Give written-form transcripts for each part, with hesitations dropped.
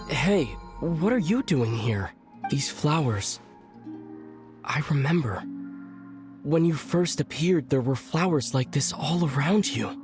Hey, what are you doing here? These flowers. I remember. When you first appeared, there were flowers like this all around you.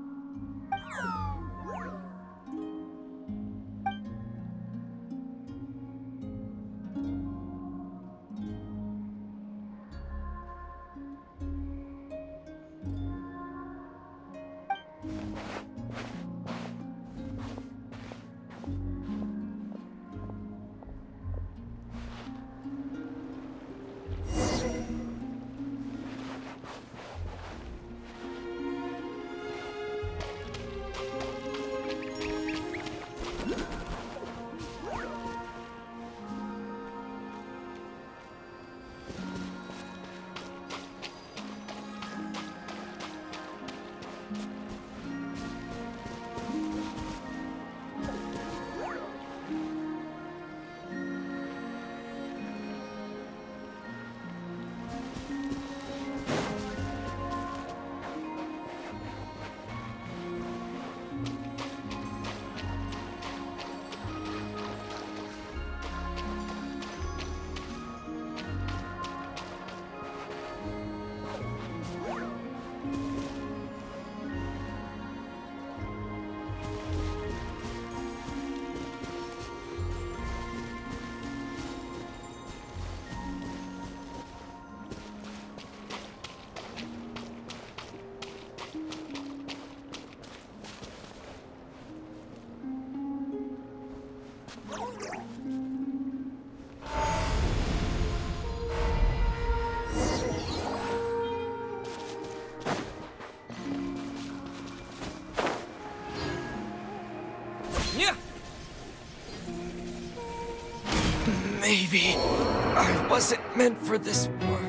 Maybe I wasn't meant for this world.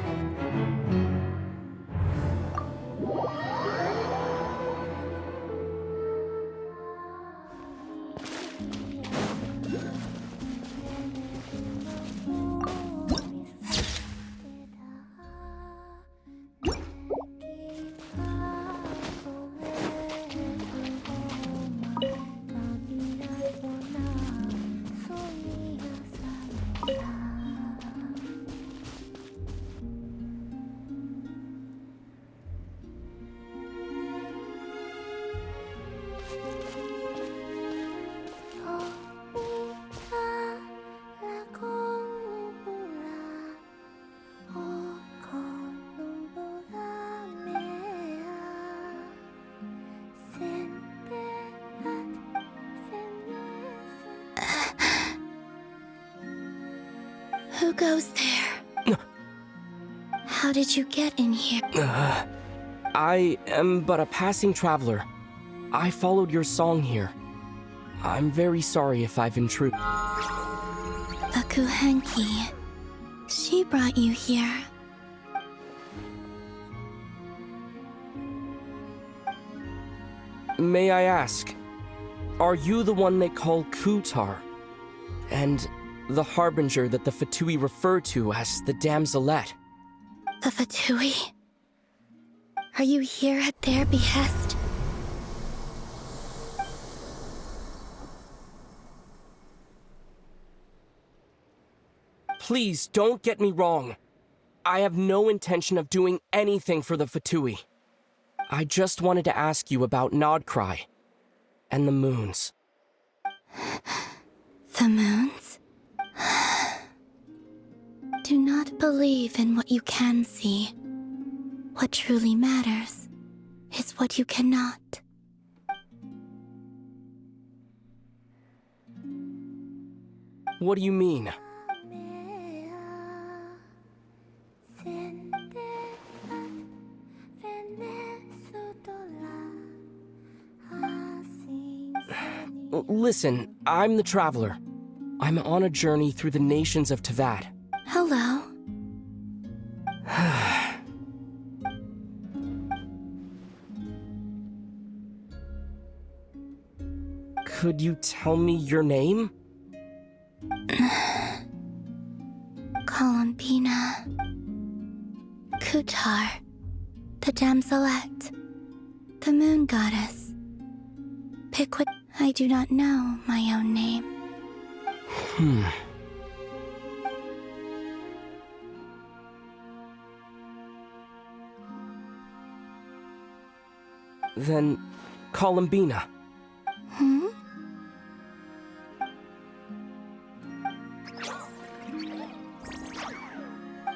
Who goes there? How did you get in here? I am but a passing traveler. I followed your song here. I'm very sorry if I've intruded. The Kuhenki. She brought you here. May I ask, are you the one they call Kutar? And the harbinger that the Fatui refer to as the Damselette? The Fatui? Are you here at their behest? Please, don't get me wrong. I have no intention of doing anything for the Fatui. I just wanted to ask you about Nodcry and the moons. The moons? Do not believe in what you can see. What truly matters is what you cannot. What do you mean? Listen, I'm the Traveler. I'm on a journey through the nations of Teyvat. Hello. Could you tell me your name? Columbina. Kutar. The damselette. The moon goddess. Pick what... I do not know my own name. Then, Columbina.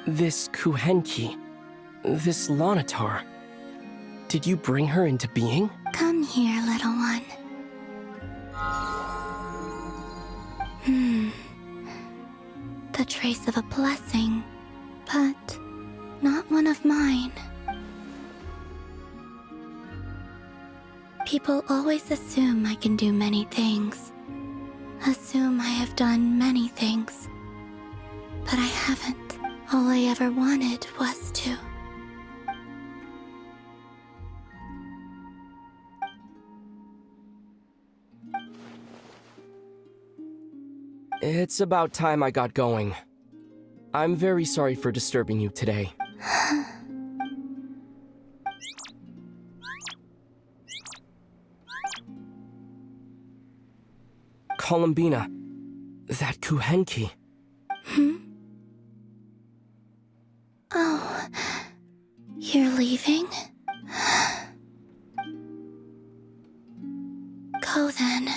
This Kuhenki, this Lanatar, did you bring her into being? Come here, little one. The trace of a blessing, but not one of mine. People always assume I can do many things. Assume I have done many things. But I haven't. All I ever wanted was to. It's about time I got going. I'm very sorry for disturbing you today. Columbina, that Kuhenki. Oh, you're leaving? Go then.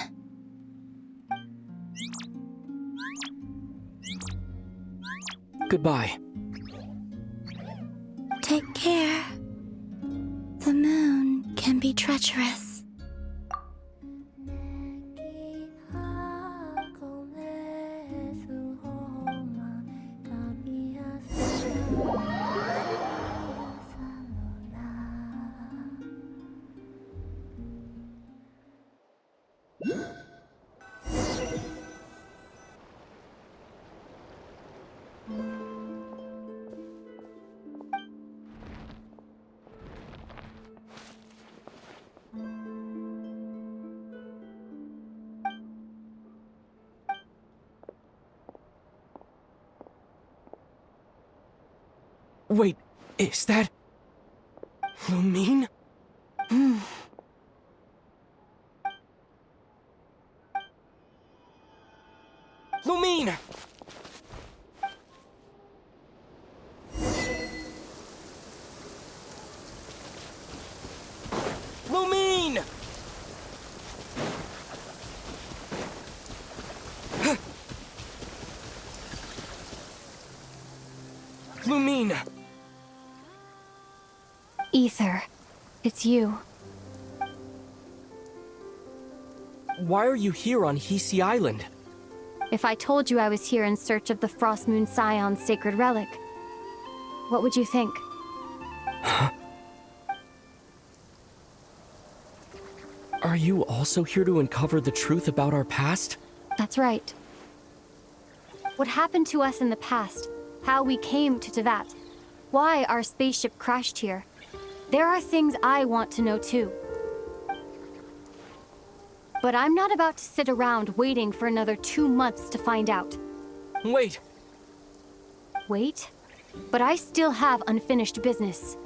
Goodbye. Take care. The moon can be treacherous. Wait, is that... Lumine? Lumine! Lumine! Lumine! Ether, it's you. Why are you here on Hisi Island? If I told you I was here in search of the Frost Moon Scion's sacred relic, what would you think? Are you also here to uncover the truth about our past? That's right. What happened to us in the past, how we came to Teyvat, why our spaceship crashed here. There are things I want to know too. But I'm not about to sit around waiting for another 2 months to find out. Wait! Wait? But I still have unfinished business.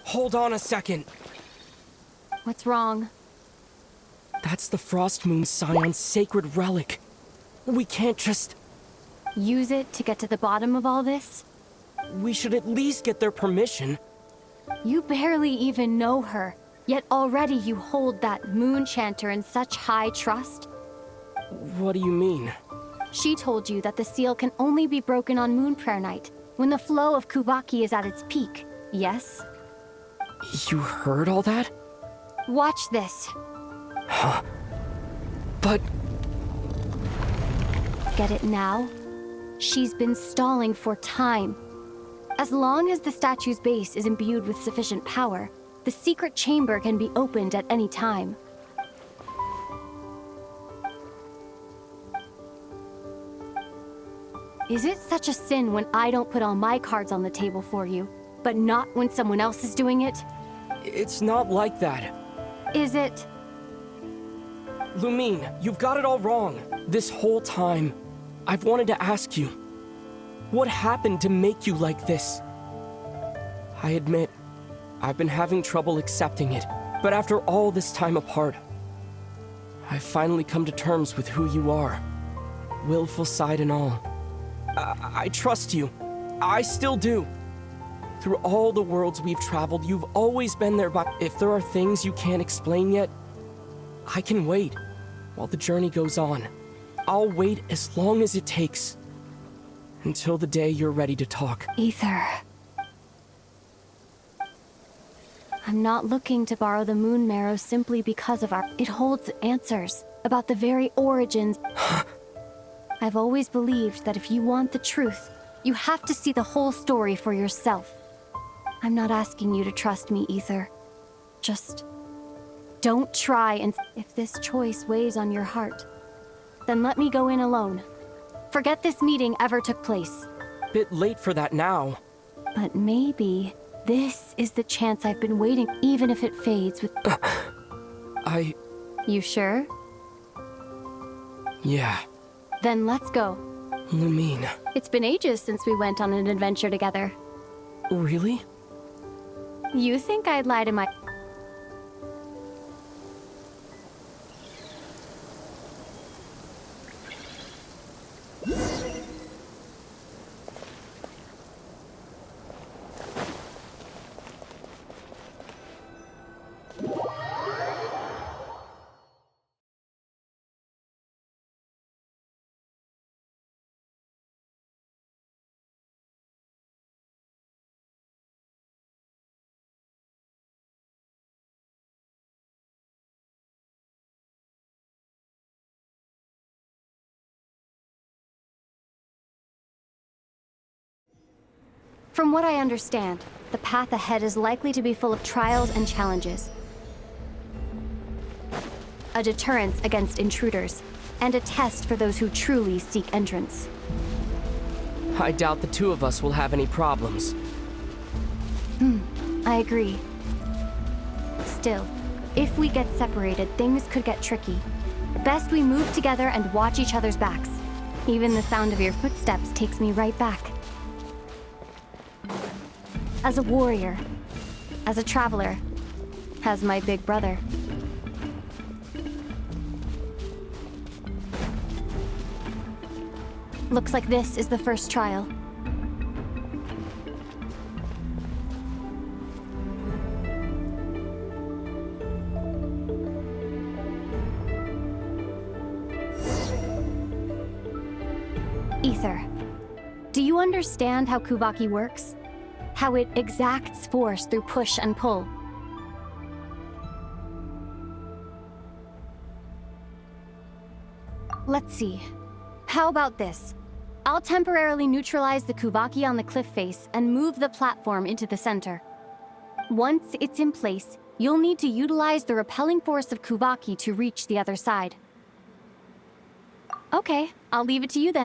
Hold on a second. What's wrong? That's the Frost Moon Scion's sacred relic. We can't just... Use it to get to the bottom of all this? We should at least get their permission. You barely even know her. Yet already you hold that moon chanter in such high trust? What do you mean? She told you that the seal can only be broken on Moon Prayer Night, when the flow of Kuvaki is at its peak, yes? You heard all that? Watch this. But... Get it now? She's been stalling for time. As long as the statue's base is imbued with sufficient power, the secret chamber can be opened at any time. Is it such a sin when I don't put all my cards on the table for you, but not when someone else is doing it? it's not like that. Is it? Lumine, you've got it all wrong. This whole time, I've wanted to ask you, what happened to make you like this? I admit, I've been having trouble accepting it, but after all this time apart, I've finally come to terms with who you are. Willful side and all. I trust you. I still do. Through all the worlds we've traveled, you've always been there, but if there are things you can't explain yet, I can wait while the journey goes on. I'll wait as long as it takes. Until the day you're ready to talk. Ether. I'm not looking to borrow the moon marrow simply because of our... It holds answers about the very origins. I've always believed that if you want the truth, you have to see the whole story for yourself. I'm not asking you to trust me, Ether. Just don't try and... If this choice weighs on your heart, then let me go in alone. Forget this meeting ever took place. Bit late for that now. But maybe this is the chance I've been waiting, even if it fades with... You sure? Yeah. Then let's go. Lumine. It's been ages since we went on an adventure together. Really? You think I'd lie to my... From what I understand, the path ahead is likely to be full of trials and challenges. A deterrence against intruders, and a test for those who truly seek entrance. I doubt the two of us will have any problems. I agree. Still, if we get separated, things could get tricky. Best we move together and watch each other's backs. Even the sound of your footsteps takes me right back. As a warrior, as a traveler, as my big brother. Looks like this is the first trial. Ether, do you understand how Kuvaki works? How it exacts force through push and pull? Let's see. How about this? I'll temporarily neutralize the Kuvaki on the cliff face and move the platform into the center. Once it's in place, you'll need to utilize the repelling force of Kuvaki to reach the other side. Okay, I'll leave it to you then.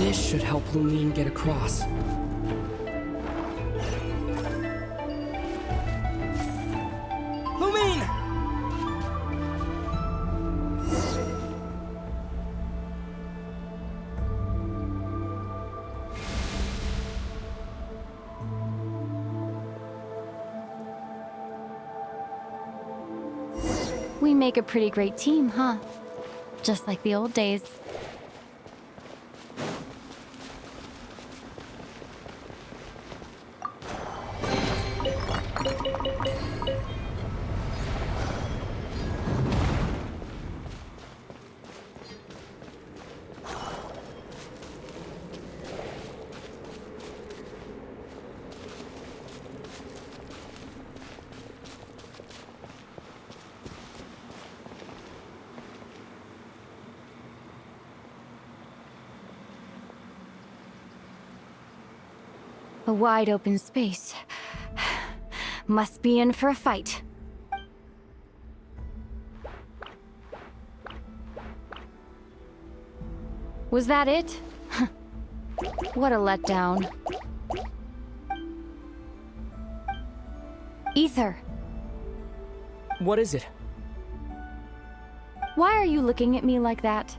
This should help Lumine get across. Lumine! We make a pretty great team, huh? Just like the old days. A wide open space. Must be in for a fight. Was that it? What a letdown. Ether, What is it? why are you looking at me like that?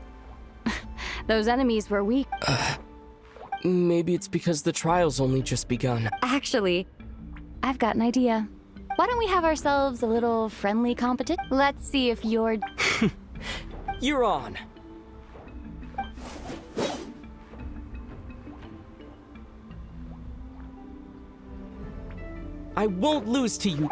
Those enemies were weak. Maybe it's because the trial's only just begun. Actually, I've got an idea. Why don't we have ourselves a little friendly competition? Let's see if you're... You're on. I won't lose to you.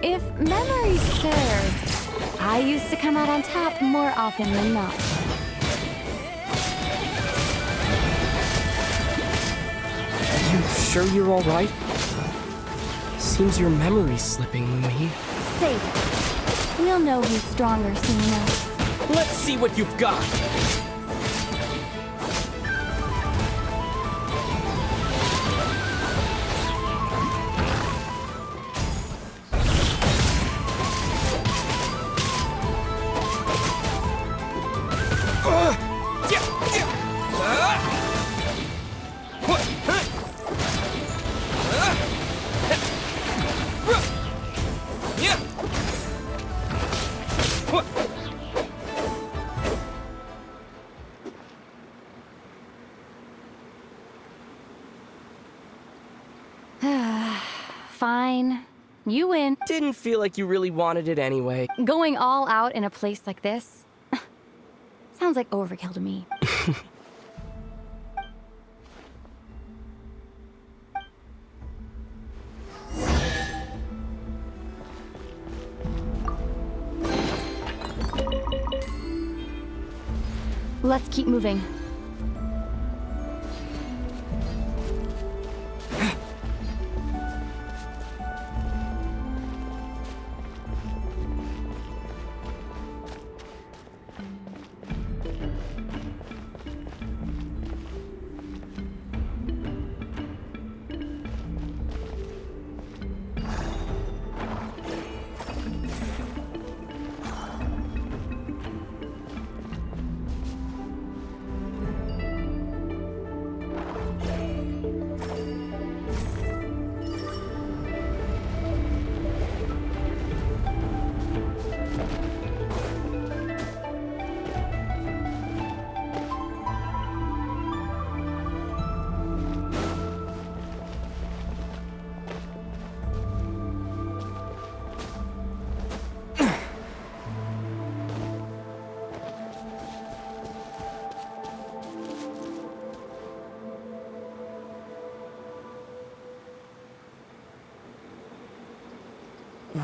If memory serves, I used to come out on top more often than not. You sure you're alright? Seems your memory's slipping, Lumine. Save it. We'll know who's stronger soon enough. Let's see what you've got. Fine. You win. Didn't feel like you really wanted it anyway. Going all out in a place like this? Sounds like overkill to me. Let's keep moving.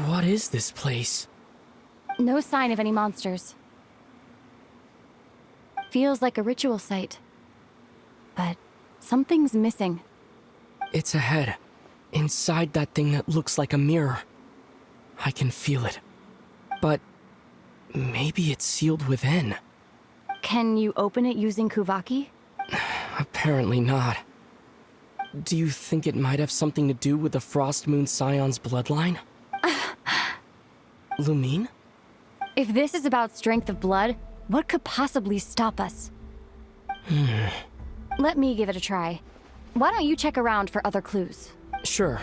What is this place? No sign of any monsters. Feels like a ritual site. But something's missing. It's ahead. Inside that thing that looks like a mirror. I can feel it. But maybe it's sealed within. Can you open it using Kuvaki? Apparently not. Do you think it might have something to do with the Frost Moon Scion's bloodline? Lumine? If this is about strength of blood, What could possibly stop us? Let me give it a try. Why don't you check around for other clues? Sure.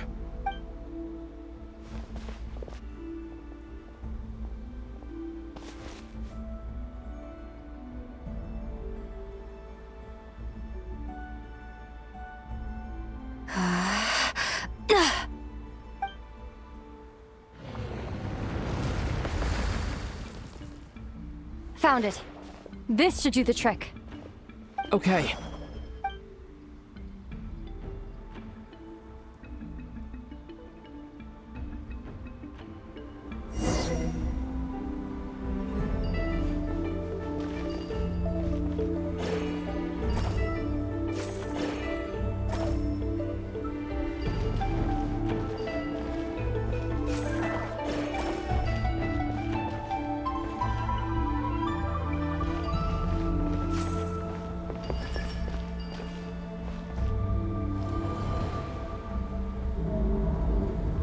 Found it. This should do the trick. Okay.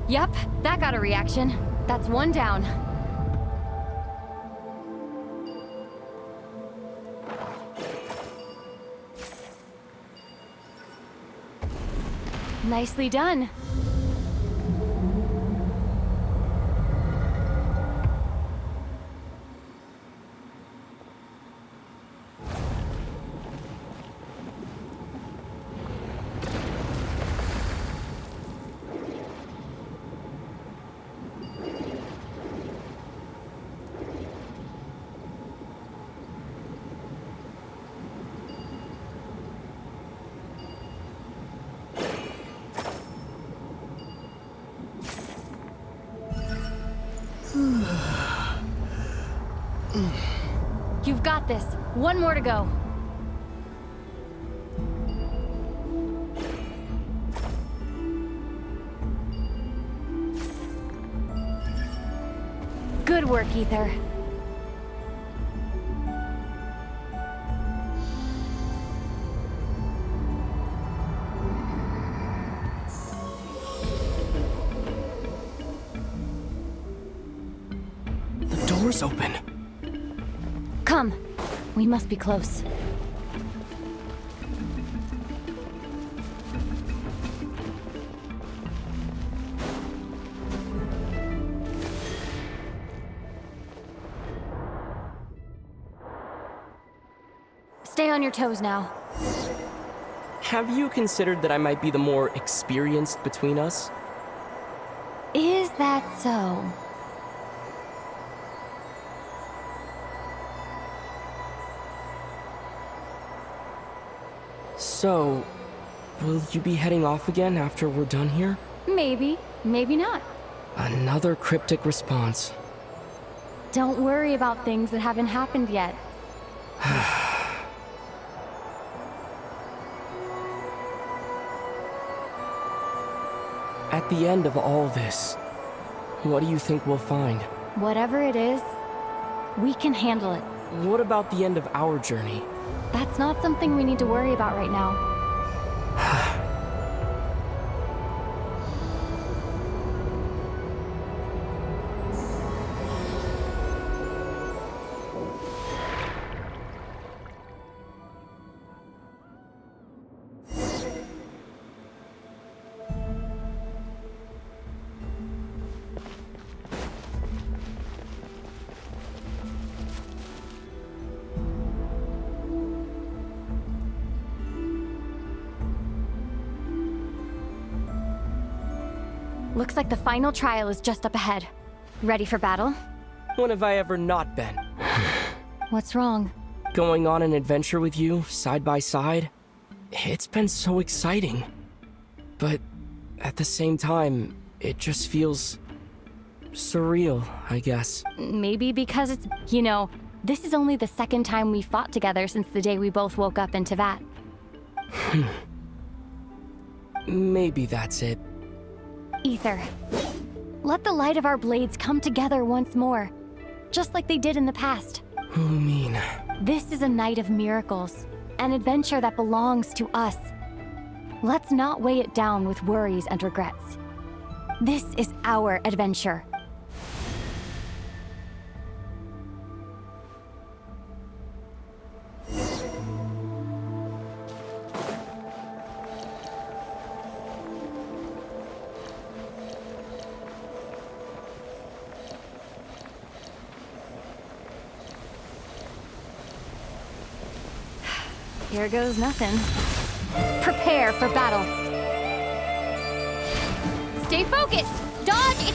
Yep, that got a reaction. That's one down. Nicely done. You've got this. One more to go. Good work, Ether. The door's open. Come. We must be close. Stay on your toes now. Have you considered that I might be the more experienced between us? Is that so? So, will you be heading off again after we're done here? Maybe, maybe not. Another cryptic response. Don't worry about things that haven't happened yet. At the end of all this, what do you think we'll find? Whatever it is, we can handle it. What about the end of our journey? That's not something we need to worry about right now. Looks like the final trial is just up ahead. Ready for battle? When have I ever not been? What's wrong? Going on an adventure with you, side by side? It's been so exciting. But at the same time, it just feels surreal, I guess. Maybe because it's, you know, this is only the second time we fought together since the day we both woke up in Teyvat. Maybe that's it. Ether, let the light of our blades come together once more, just like they did in the past. Lumine. This is a night of miracles, an adventure that belongs to us. Let's not weigh it down with worries and regrets. This is our adventure. Here goes nothing. Prepare for battle. Stay focused! Dodge!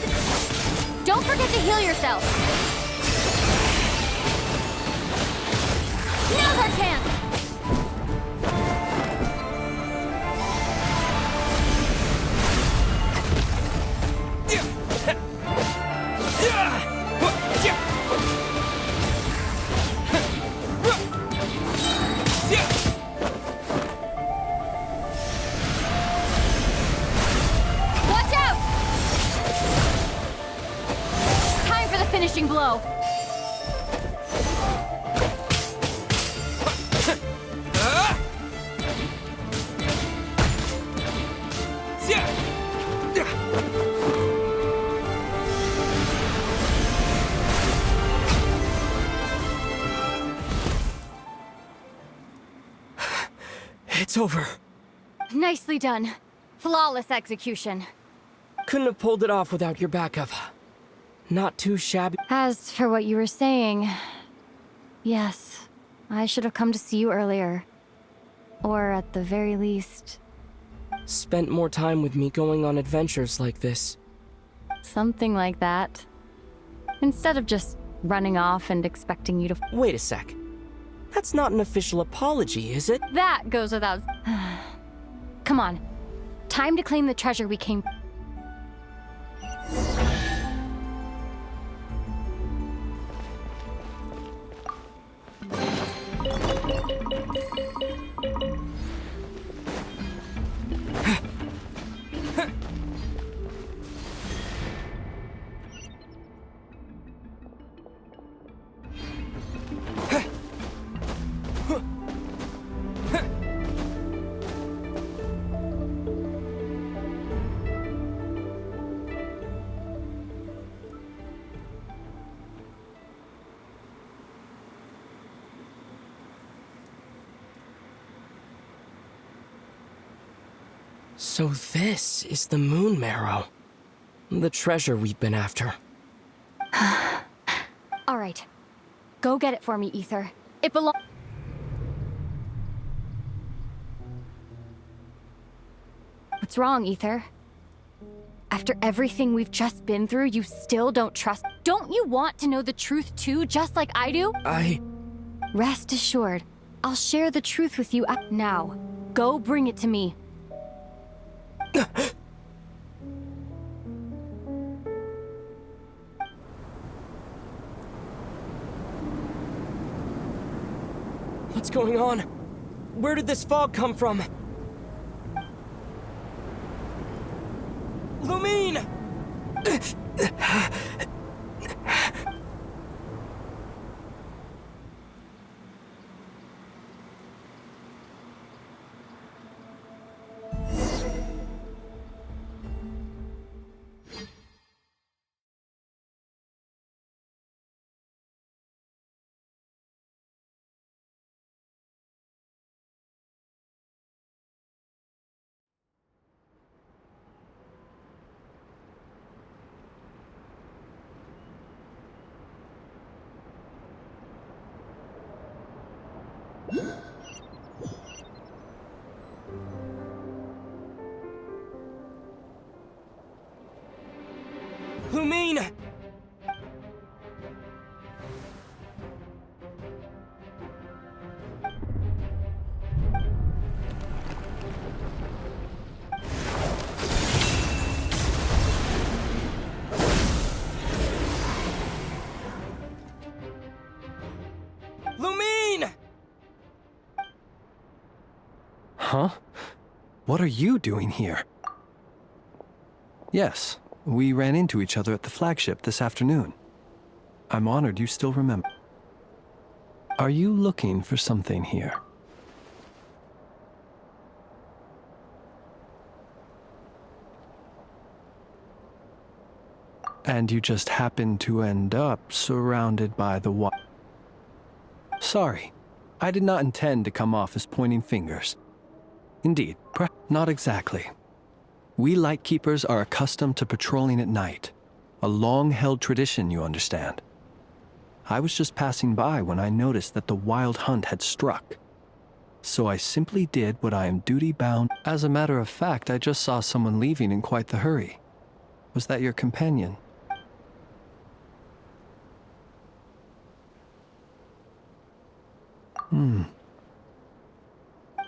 Don't forget to heal yourself! Now's our chance! Watch out! Time for the finishing blow. It's over. Nicely done. Flawless execution. Couldn't have pulled it off without your backup. Not too shabby. As for what you were saying, yes, I should have come to see you earlier. Or at the very least, Spent more time with me going on adventures like this. something like that. Instead of just running off and expecting you to... Wait a sec. That's not an official apology, is it? That goes without... Come on. Time to claim the treasure we came... So this is the Moon Marrow. The treasure we've been after. All right. Go get it for me, Ether. It belongs... What's wrong, Ether? After everything we've just been through, you still don't trust... Don't you want to know the truth too, just like I do? Rest assured, I'll share the truth with you now. Go bring it to me. What's going on? Where did this fog come from? Lumine! Lumine! Lumine! Huh? What are you doing here? Yes, we ran into each other at the flagship this afternoon. I'm honored you still remember. Are you looking for something here? And you just happened to end up surrounded by the Sorry, I did not intend to come off as pointing fingers. Indeed, not exactly. We Lightkeepers are accustomed to patrolling at night. A long-held tradition, you understand. I was just passing by when I noticed that the wild hunt had struck. so I simply did what I am duty-bound. As a matter of fact, I just saw someone leaving in quite the hurry. Was that your companion?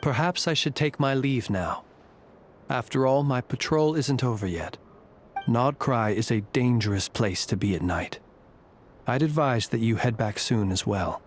Perhaps I should take my leave now. After all, my patrol isn't over yet. Nodcry is a dangerous place to be at night. I'd advise that you head back soon as well.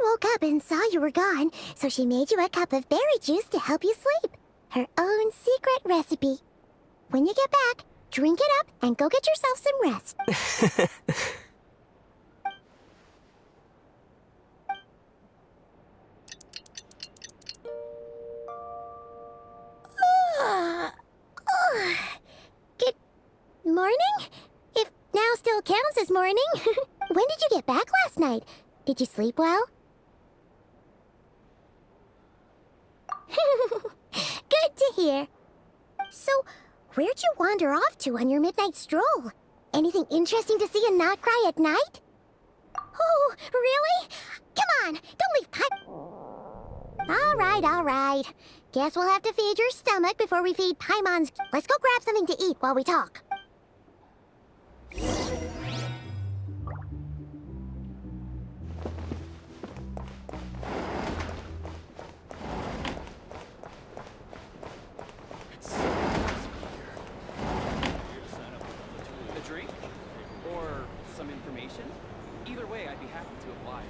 Woke up and saw you were gone, so she made you a cup of berry juice to help you sleep. Her own secret recipe. When you get back, drink it up and go get yourself some rest. Good morning? If now still counts as morning. When did you get back last night? Did you sleep well? Good to hear. So, where'd you wander off to on your midnight stroll? Anything interesting to see in Nodcry at night? Oh, really? Come on, don't leave All right. Guess we'll have to feed your stomach before we feed Paimon's. Let's go grab something to eat while we talk. Either way, I'd be happy to oblige.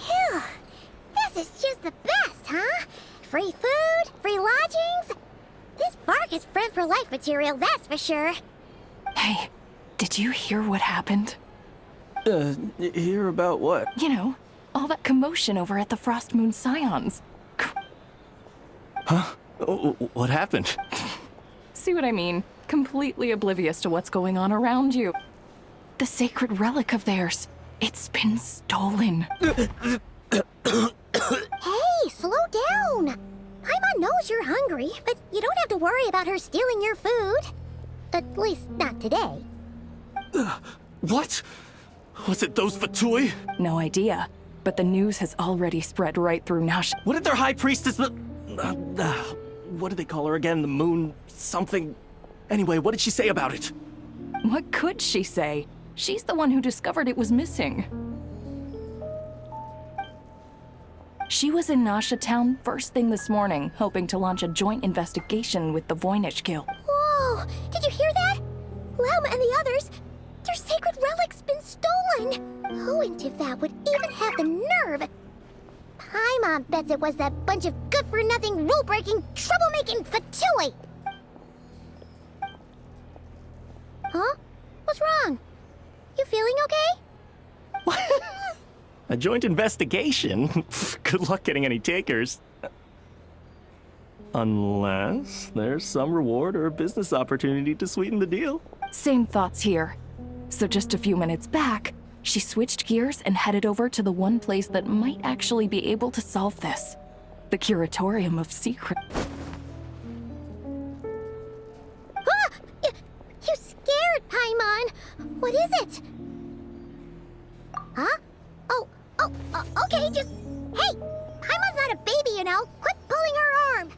Phew! This is just the best, huh? Free food, free lodgings. This bark is bred for life material, that's for sure. Hey, did you hear what happened? Hear about what? You know, all that commotion over at the Frost Moon Scions. Huh? What happened? See what I mean? Completely oblivious to what's going on around you. The sacred relic of theirs. It's been stolen. Hey, slow down. Paimon knows you're hungry, but you don't have to worry about her stealing your food. At least, not today. What? Was it those Fatui? No idea, but the news has already spread right through Nash. What did their high priestess, what do they call her again? The moon something? Anyway, what did she say about it? What could she say? She's the one who discovered it was missing. She was in Nasha Town first thing this morning, hoping to launch a joint investigation with the Voynich Guild. Whoa! Did you hear that? Lama and the others, their sacred relic's been stolen! Who in Tivat would even have the nerve? Paimon bets it was that bunch of good-for-nothing, rule-breaking, troublemaking making fatui! Huh? What's wrong? You feeling okay? A joint investigation? Good luck getting any takers. Unless there's some reward or business opportunity to sweeten the deal. Same thoughts here. So just a few minutes back, she switched gears and headed over to the one place that might actually be able to solve this. The Curatorium of Secret. Ah! You scared, Paimon! What is it? Huh? Okay, just... Hey! Paimon's not a baby, you know! Quit pulling her arm!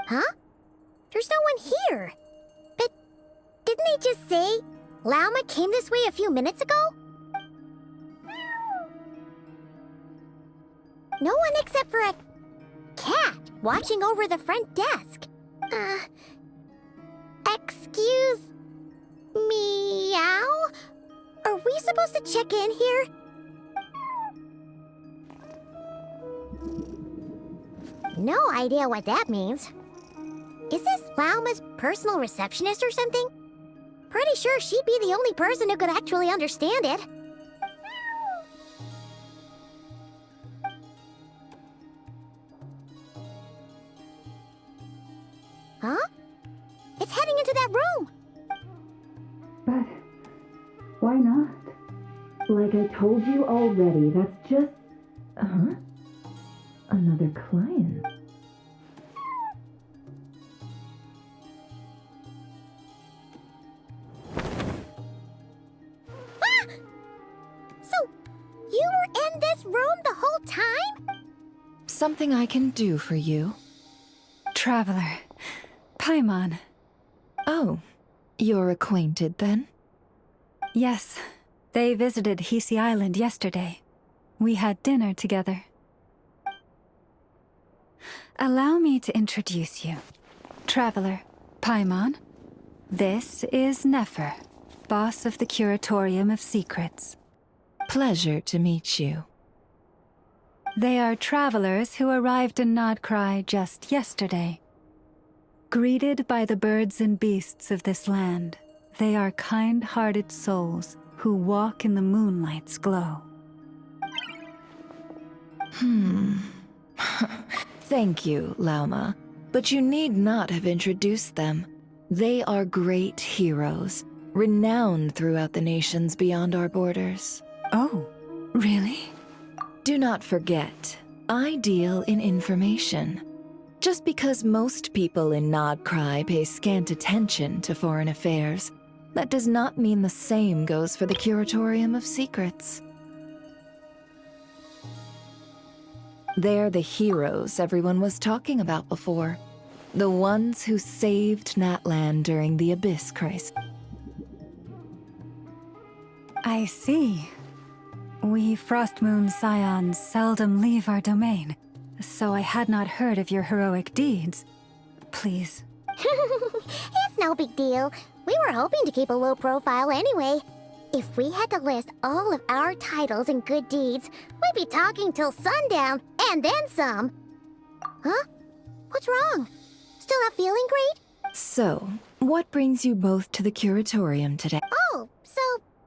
Huh? There's no one here. But didn't they just say Lauma came this way a few minutes ago? No one except for a cat watching over the front desk. Excuse meow? Are we supposed to check in here? No idea what that means. Is this Lauma's personal receptionist or something? Pretty sure she'd be the only person who could actually understand it. Huh? It's heading into that room! But why not? Like I told you already, that's just... Another client. Ah! So, you were in this room the whole time? Something I can do for you. Traveler. Paimon. Oh, you're acquainted then? Yes, they visited Hisi Island yesterday. We had dinner together. Allow me to introduce you. Traveler, Paimon. This is Nefer, boss of the Curatorium of Secrets. Pleasure to meet you. They are travelers who arrived in Nodcry just yesterday. Greeted by the birds and beasts of this land, they are kind-hearted souls who walk in the moonlight's glow. Thank you, Lauma, but you need not have introduced them. They are great heroes, renowned throughout the nations beyond our borders. Oh, really? Do not forget, I deal in information. Just because most people in Nodcry pay scant attention to foreign affairs, that does not mean the same goes for the Curatorium of Secrets. They're the heroes everyone was talking about before. The ones who saved Natlan during the Abyss crisis. I see. We Frostmoon Scions seldom leave our domain, so I had not heard of your heroic deeds. Please. It's no big deal. We were hoping to keep a low profile anyway. If we had to list all of our titles and good deeds, we'd be talking till sundown, and then some. Huh? What's wrong? Still not feeling great? So, what brings you both to the curatorium today? Oh, so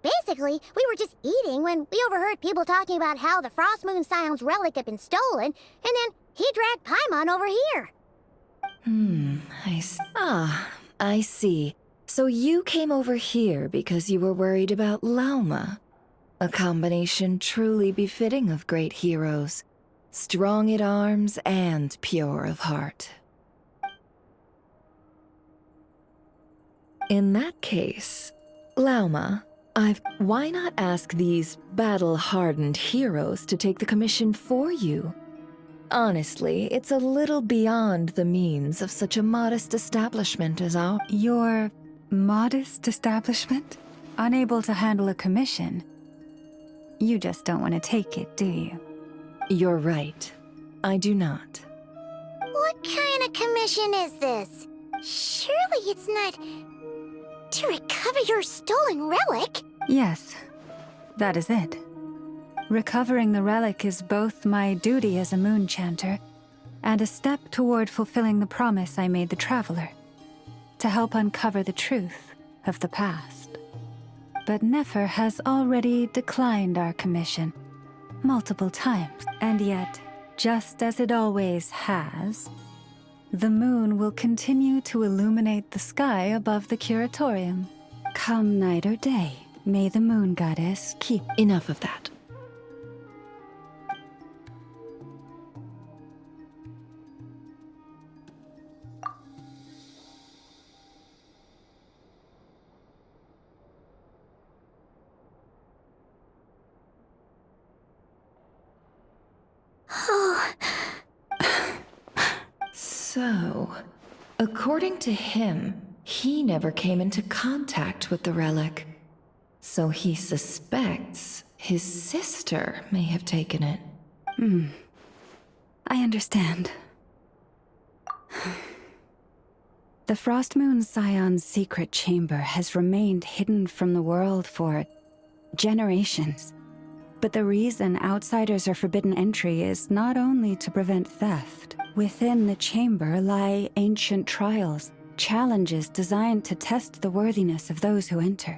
basically, we were just eating when we overheard people talking about how the Frostmoon Scion's relic had been stolen, and then he dragged Paimon over here. I see. So you came over here because you were worried about Lauma. A combination truly befitting of great heroes. Strong at arms and pure of heart. In that case, Lauma, why not ask these battle-hardened heroes to take the commission for you? Honestly, it's a little beyond the means of such a modest establishment as ours. Your modest establishment? Unable to handle a commission? You just don't want to take it, do you? You're right. I do not. What kind of commission is this? Surely it's not to recover your stolen relic? Yes, that is it. Recovering the relic is both my duty as a moon chanter and a step toward fulfilling the promise I made the traveler, to help uncover the truth of the past. But Nefer has already declined our commission multiple times, and yet, just as it always has, the moon will continue to illuminate the sky above the curatorium. Come night or day, may the moon goddess keep... Enough of that. So, according to him, he never came into contact with the relic. So he suspects his sister may have taken it. I understand. The Frostmoon Scion's secret chamber has remained hidden from the world for generations. But the reason outsiders are forbidden entry is not only to prevent theft. Within the chamber lie ancient trials, challenges designed to test the worthiness of those who enter.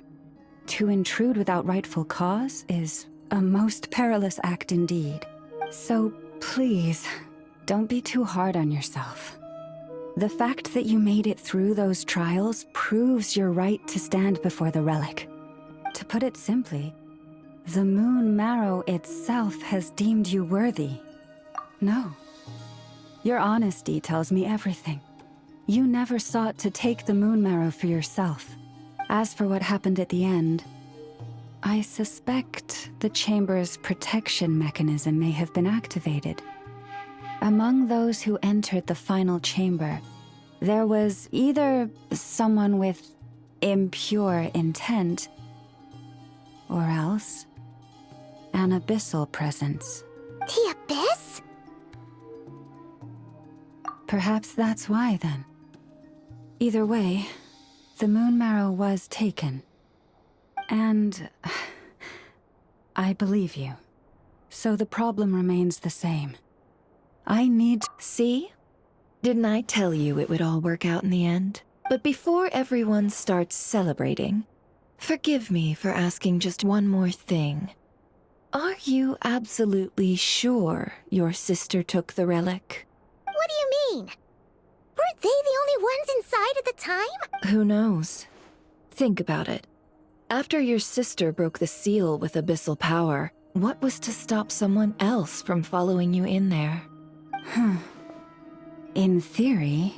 To intrude without rightful cause is a most perilous act indeed. So please, don't be too hard on yourself. The fact that you made it through those trials proves your right to stand before the relic. To put it simply, the Moon Marrow itself has deemed you worthy. No. Your honesty tells me everything. You never sought to take the Moon Marrow for yourself. As for what happened at the end, I suspect the chamber's protection mechanism may have been activated. Among those who entered the final chamber, there was either someone with impure intent, or else an abyssal presence. The Abyss? Perhaps that's why, then. Either way, the Moon Marrow was taken. And I believe you. So the problem remains the same. I need... See? Didn't I tell you it would all work out in the end? But before everyone starts celebrating, forgive me for asking just one more thing. Are you absolutely sure your sister took the relic? What do you mean? Weren't they the only ones inside at the time? Who knows? Think about it. After your sister broke the seal with abyssal power, what was to stop someone else from following you in there? In theory,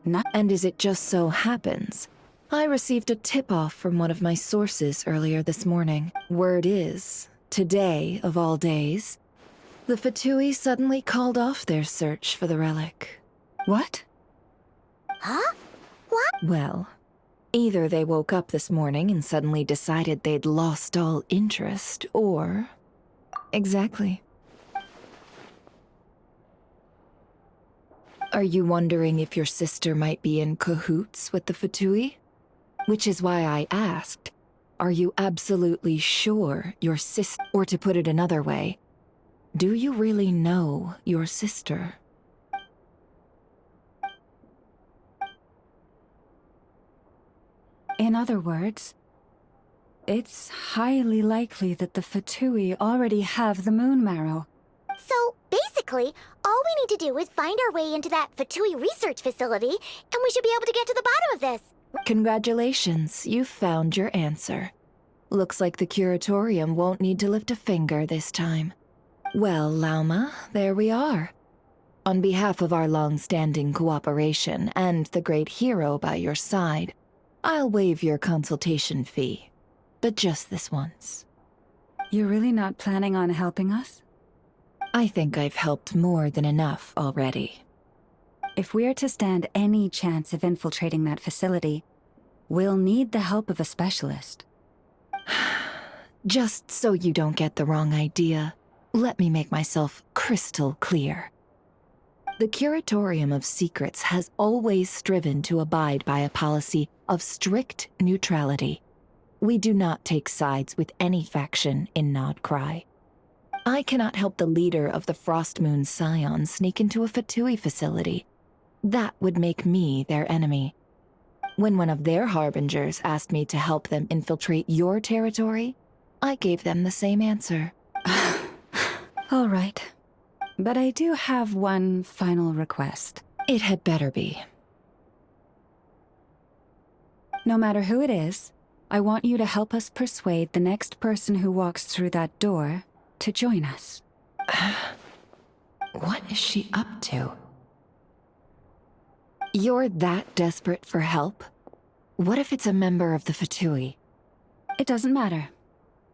not... And as it just so happens, I received a tip-off from one of my sources earlier this morning. Word is, today of all days, the Fatui suddenly called off their search for the relic. What? Huh? What? Well, Either they woke up this morning and suddenly decided they'd lost all interest, or... Exactly. Are you wondering if your sister might be in cahoots with the Fatui? Which is why I asked, are you absolutely sure your sister... Or to put it another way, do you really know your sister? In other words, it's highly likely that the Fatui already have the moon marrow. So, basically, all we need to do is find our way into that Fatui research facility, and we should be able to get to the bottom of this. Congratulations, you've found your answer. Looks like the curatorium won't need to lift a finger this time. Well, Lauma, there we are. On behalf of our long-standing cooperation and the great hero by your side, I'll waive your consultation fee. But just this once. You're really not planning on helping us? I think I've helped more than enough already. If we're to stand any chance of infiltrating that facility, we'll need the help of a specialist. Just so you don't get the wrong idea, let me make myself crystal clear. The Curatorium of Secrets has always striven to abide by a policy of strict neutrality. We do not take sides with any faction in Nodcry. I cannot help the leader of the Frostmoon Scions sneak into a Fatui facility. That would make me their enemy. When one of their harbingers asked me to help them infiltrate your territory, I gave them the same answer. All right. But I do have one final request. It had better be. No matter who it is, I want you to help us persuade the next person who walks through that door to join us. What is she up to? You're that desperate for help? What if it's a member of the Fatui? It doesn't matter.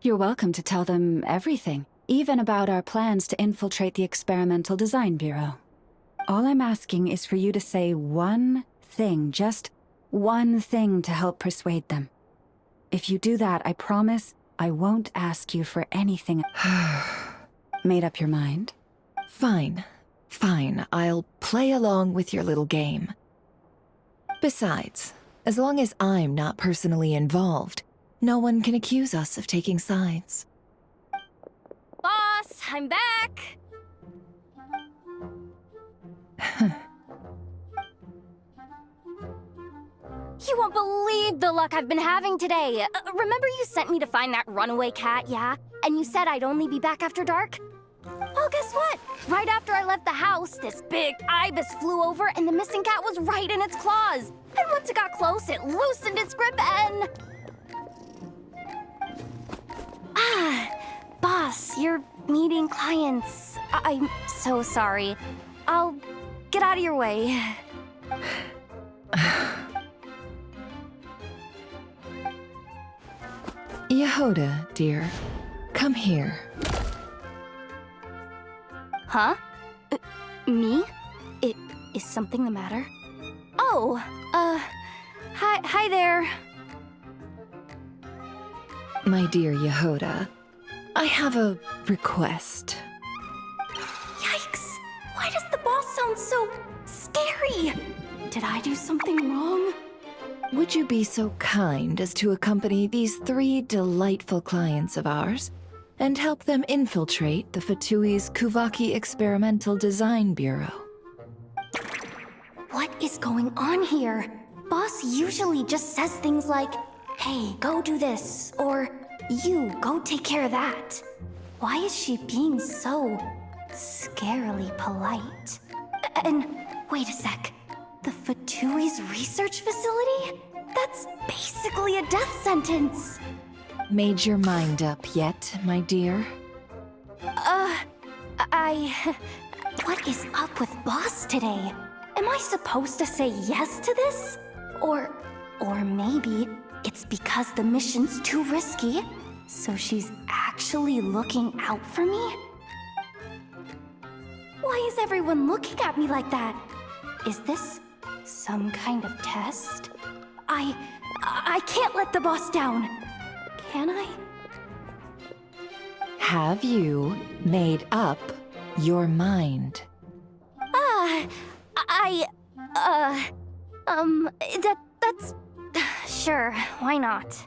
You're welcome to tell them everything, even about our plans to infiltrate the Experimental Design Bureau. All I'm asking is for you to say one thing, just one thing to help persuade them. If you do that, I promise I won't ask you for anything. Made up your mind? Fine. Fine, I'll play along with your little game. Besides, as long as I'm not personally involved, no one can accuse us of taking sides. Boss, I'm back! You won't believe the luck I've been having today. Remember you sent me to find that runaway cat, yeah? And you said I'd only be back after dark? Well, guess what? Right after I left the house, this big ibis flew over and the missing cat was right in its claws. And once it got close, it loosened its grip and... Boss, you're meeting clients. I'm so sorry. I'll get out of your way. Yehoda, dear, come here. Huh? Me? Is something the matter? Oh, hi there. My dear Yehoda, I have a request. Yikes! Why does the boss sound so scary? Did I do something wrong? Would you be so kind as to accompany these 3 delightful clients of ours and help them infiltrate the Fatui's Kuvaki Experimental Design Bureau? What is going on here? Boss usually just says things like, hey, go do this, or you, go take care of that. Why is she being so scarily polite? And wait a sec. The Fatui's research facility? That's basically a death sentence. Made your mind up yet, my dear? What is up with Boss today? Am I supposed to say yes to this? Or maybe it's because the mission's too risky, so she's actually looking out for me? Why is everyone looking at me like that? Is this some kind of test? I can't let the boss down. Can I? Have you made up your mind? That's... Sure, why not?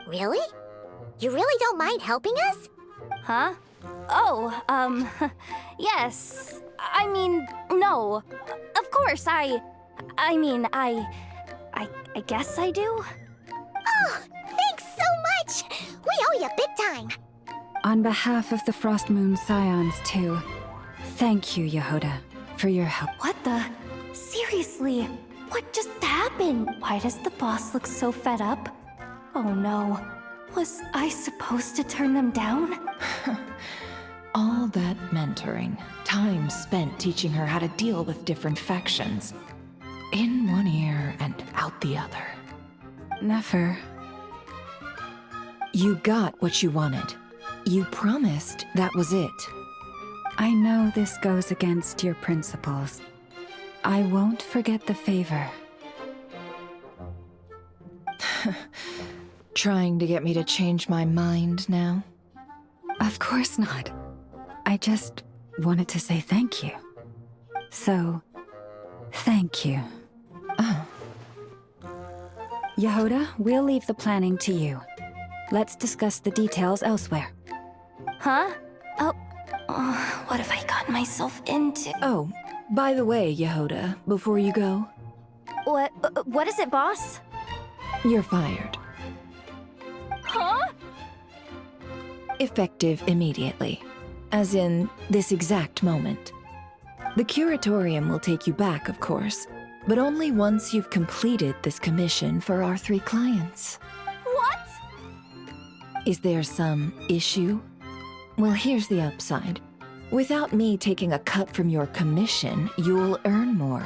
Really? You really don't mind helping us? Huh? Oh, yes. I mean, no. Of course, I guess I do? Oh, thanks so much! We owe you big time! On behalf of the Frost Moon Scions, too, thank you, Yehoda, for your help. What the? Seriously? What just happened? Why does the boss look so fed up? Oh no. Was I supposed to turn them down? All that mentoring, time spent teaching her how to deal with different factions. In one ear and out the other. Never. You got what you wanted. You promised that was it. I know this goes against your principles. I won't forget the favor. Trying to get me to change my mind now? Of course not. I just wanted to say thank you. So, thank you. Oh. Yehoda, we'll leave the planning to you. Let's discuss the details elsewhere. Huh? Oh, what have I gotten myself into? Oh, by the way, Yehoda, before you go, What is it, boss? you're fired. Huh? Effective immediately. As in, this exact moment. The curatorium will take you back, of course, but only once you've completed this commission for our 3 clients. What? Is there some issue? Well, here's the upside. Without me taking a cut from your commission, you'll earn more.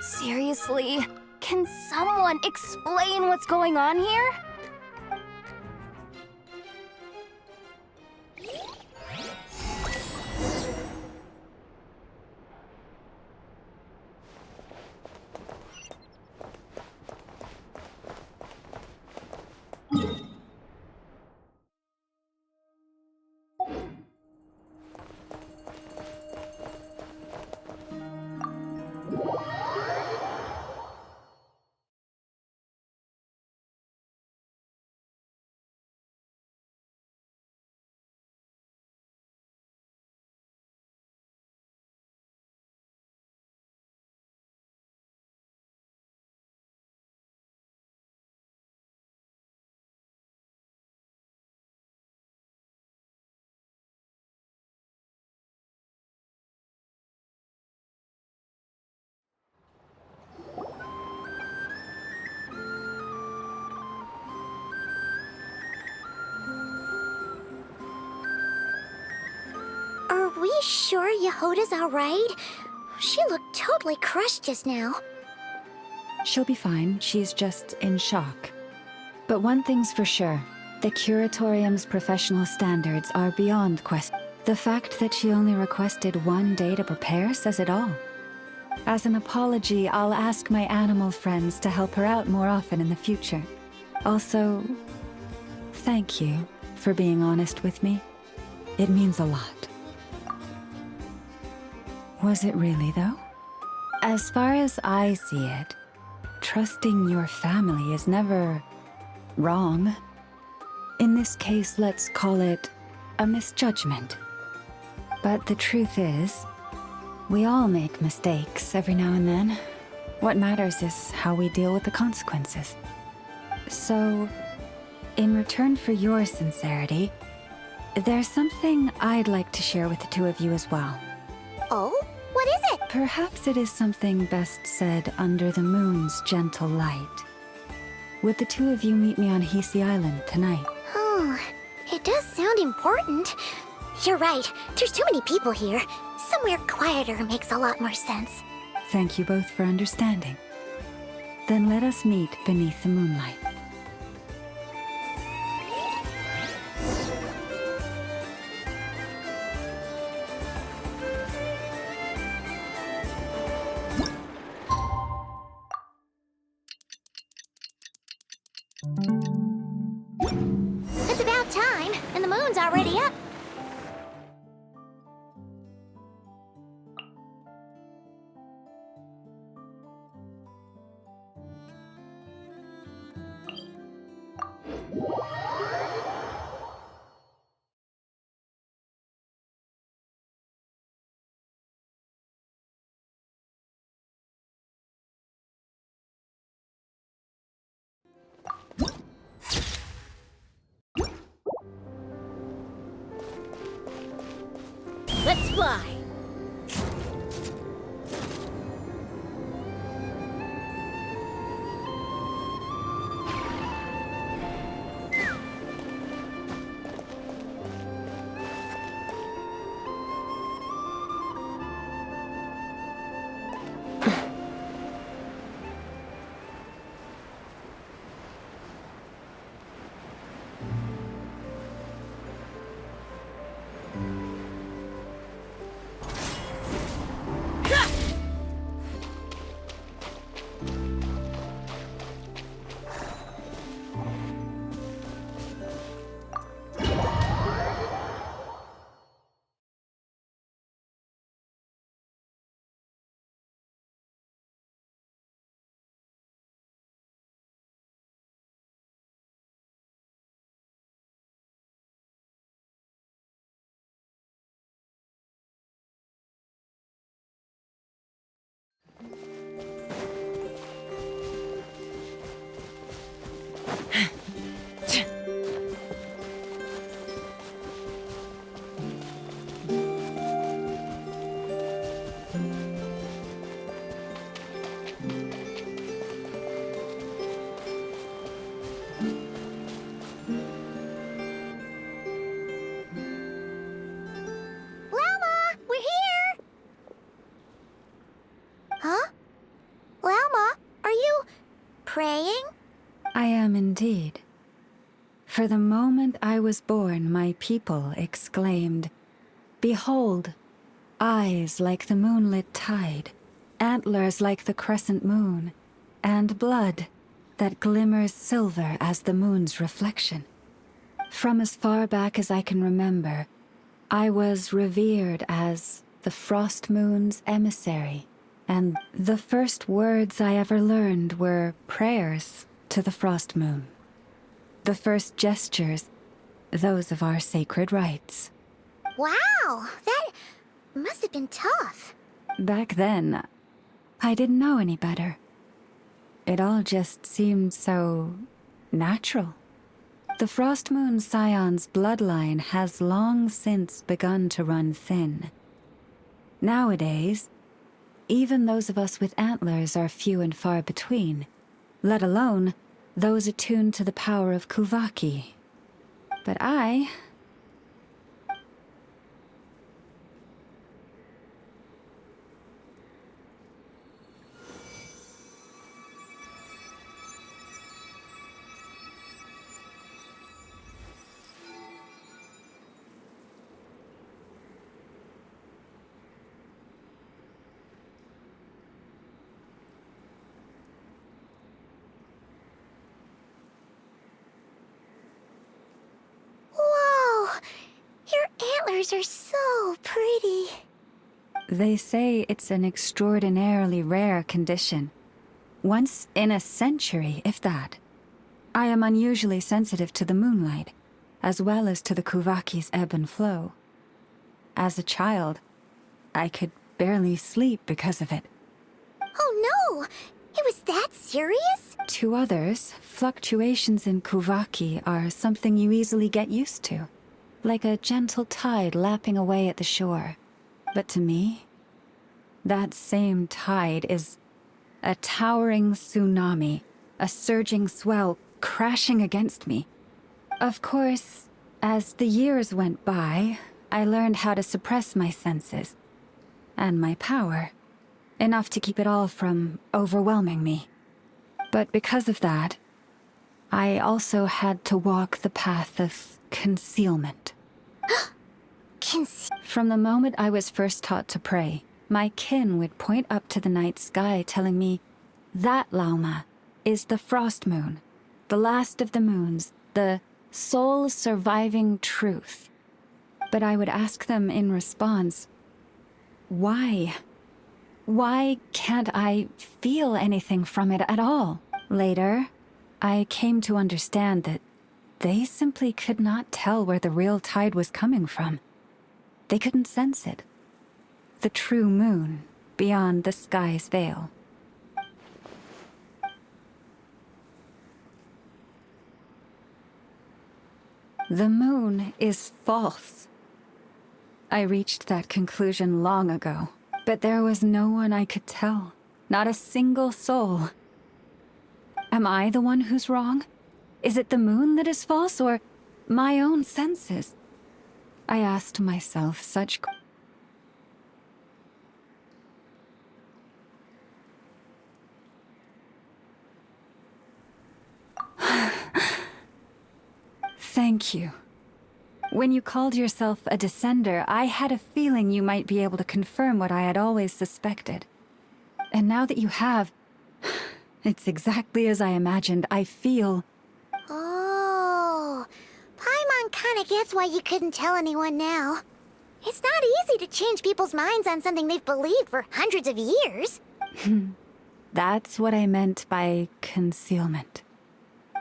Seriously? Can someone explain what's going on here? Are we sure Yehoda's alright? She looked totally crushed just now. She'll be fine. She's just in shock. But one thing's for sure. The Curatorium's professional standards are beyond question. The fact that she only requested 1 day to prepare says it all. As an apology, I'll ask my animal friends to help her out more often in the future. Also, thank you for being honest with me. It means a lot. Was it really, though? As far as I see it, trusting your family is never wrong. In this case, let's call it a misjudgment. But the truth is, we all make mistakes every now and then. What matters is how we deal with the consequences. So, in return for your sincerity, there's something I'd like to share with the 2 of you as well. Oh? What is it? Perhaps it is something best said under the moon's gentle light. Would the 2 of you meet me on Hisi Island tonight? Oh, it does sound important. You're right, there's too many people here. Somewhere quieter makes a lot more sense. Thank you both for understanding. Then let us meet beneath the moonlight. Let's fly! Praying? I am indeed. For the moment I was born, my people exclaimed, "Behold, eyes like the moonlit tide, antlers like the crescent moon, and blood that glimmers silver as the moon's reflection." From as far back as I can remember, I was revered as the frost moon's emissary, and the first words I ever learned were prayers to the frost moon. The first gestures, those of our sacred rites. Wow, that must have been tough. Back then, I didn't know any better. It all just seemed so natural. The Frost Moon Scion's bloodline has long since begun to run thin. Nowadays, even those of us with antlers are few and far between, let alone those attuned to the power of Kuvaki. But I... Whoa! Your antlers are so pretty. They say it's an extraordinarily rare condition. Once in a century, if that. I am unusually sensitive to the moonlight, as well as to the Kuvaki's ebb and flow. As a child, I could barely sleep because of it. Oh no! It was that serious? To others, fluctuations in Kuvaki are something you easily get used to, like a gentle tide lapping away at the shore. But to me, that same tide is a towering tsunami, a surging swell crashing against me. Of course, as the years went by, I learned how to suppress my senses and my power, enough to keep it all from overwhelming me. But because of that, I also had to walk the path of concealment. From the moment I was first taught to pray, my kin would point up to the night sky telling me, "That, Lauma, is the frost moon, the last of the moons, the sole surviving truth." But I would ask them in response, why? Why can't I feel anything from it at all? Later, I came to understand that they simply could not tell where the real tide was coming from. They couldn't sense it. The true moon beyond the sky's veil. The moon is false. I reached that conclusion long ago, but there was no one I could tell. Not a single soul. Am I the one who's wrong? Is it the moon that is false, or my own senses? I asked myself such Thank you. When you called yourself a descender, I had a feeling you might be able to confirm what I had always suspected. And now that you have, it's exactly as I imagined. I feel... Oh, Paimon kinda gets why you couldn't tell anyone now. It's not easy to change people's minds on something they've believed for hundreds of years. That's what I meant by concealment.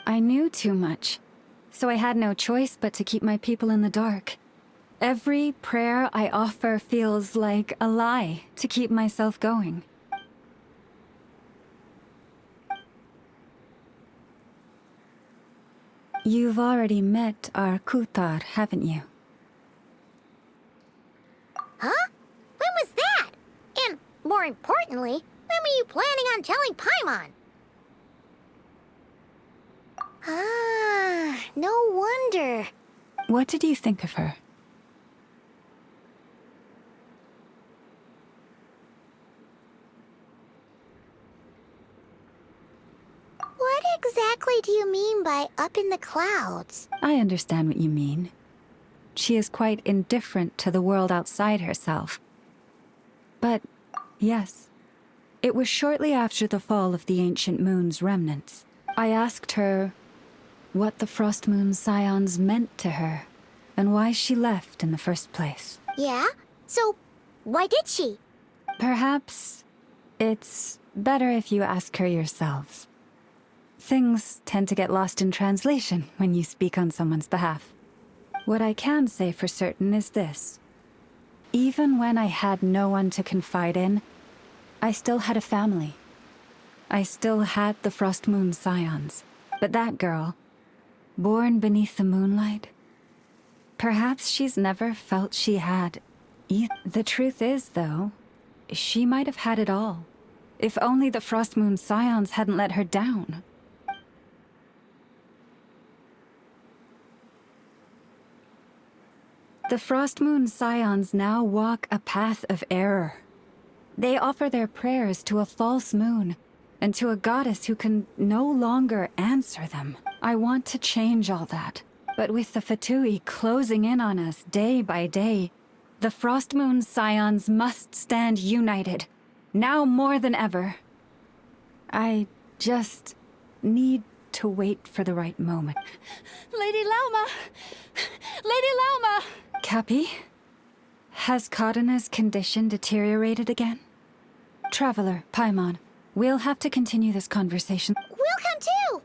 I knew too much, so I had no choice but to keep my people in the dark. Every prayer I offer feels like a lie to keep myself going. You've already met our Kutar, haven't you? Huh? When was that? And, more importantly, when were you planning on telling Paimon? Ah, no wonder. What did you think of her? What exactly do you mean by up in the clouds? I understand what you mean. She is quite indifferent to the world outside herself. But, yes, it was shortly after the fall of the ancient moon's remnants. I asked her what the Frost Moon Scions meant to her, and why she left in the first place. Yeah? So, why did she? Perhaps it's better if you ask her yourselves. Things tend to get lost in translation when you speak on someone's behalf. What I can say for certain is this. Even when I had no one to confide in, I still had a family. I still had the Frost Moon Scions. But that girl, born beneath the moonlight, perhaps she's never felt she had either. The truth is, though, she might have had it all. If only the Frost Moon Scions hadn't let her down. The Frost Moon Scions now walk a path of error. They offer their prayers to a false moon, and to a goddess who can no longer answer them. I want to change all that, but with the Fatui closing in on us day by day, the Frost Moon Scions must stand united, now more than ever. I just need to wait for the right moment. Lady Lauma! Lady Lauma! Cappy? Has Kadena's condition deteriorated again? Traveler, Paimon, we'll have to continue this conversation. We'll come too!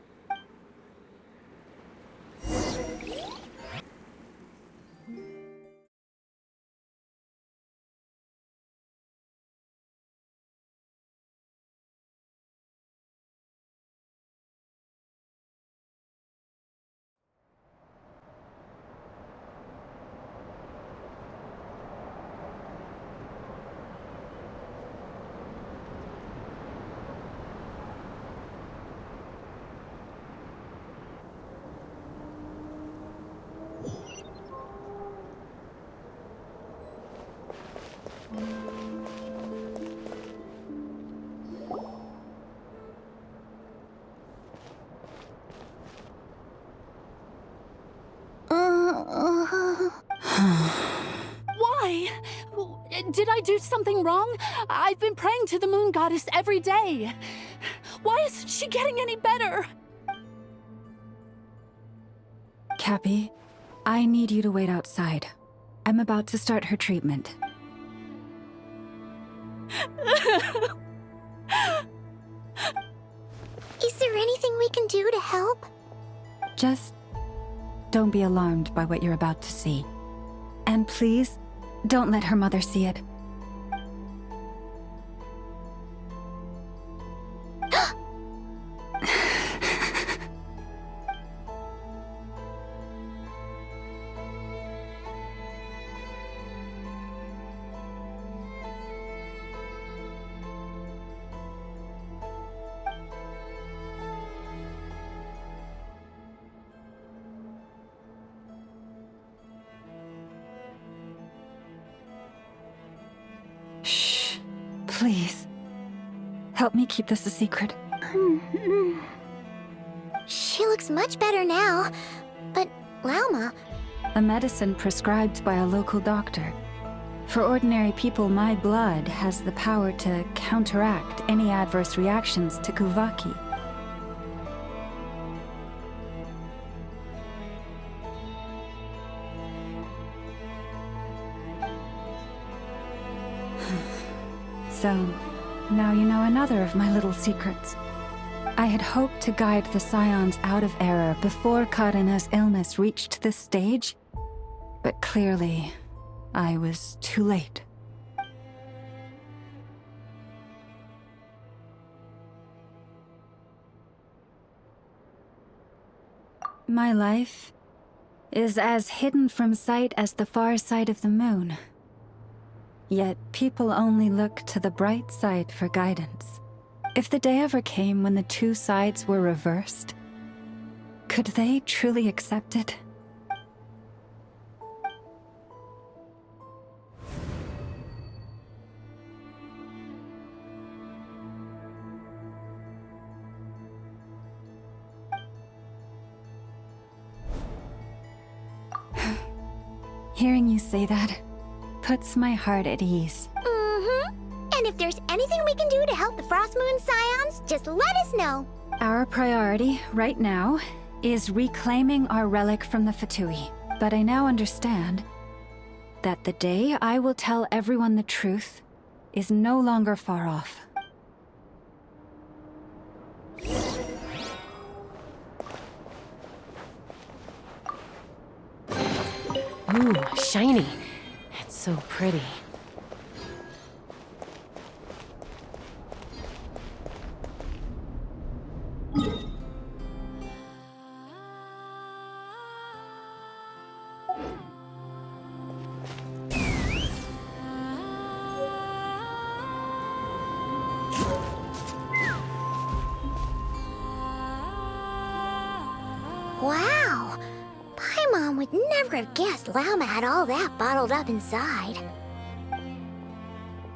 Why? Did I do something wrong? I've been praying to the moon goddess every day. Why isn't she getting any better? Cappy, I need you to wait outside. I'm about to start her treatment. Is there anything we can do to help? Just don't be alarmed by what you're about to see. And please, don't let her mother see it. Shh. Please. Help me keep this a secret. She looks much better now. But, Lauma, A medicine prescribed by a local doctor. For ordinary people, my blood has the power to counteract any adverse reactions to Kuvaki. So, now you know another of my little secrets. I had hoped to guide the Scions out of error before Karina's illness reached this stage, but clearly, I was too late. My life is as hidden from sight as the far side of the moon. Yet people only look to the bright side for guidance. If the day ever came when the two sides were reversed, could they truly accept it? Hearing you say that puts my heart at ease. And if there's anything we can do to help the Frost Moon Scions, just let us know. Our priority, right now, is reclaiming our relic from the Fatui. But I now understand that the day I will tell everyone the truth is no longer far off. Ooh, shiny. It's so pretty. Wow! Paimon would never have guessed Lauma had all that bottled up inside.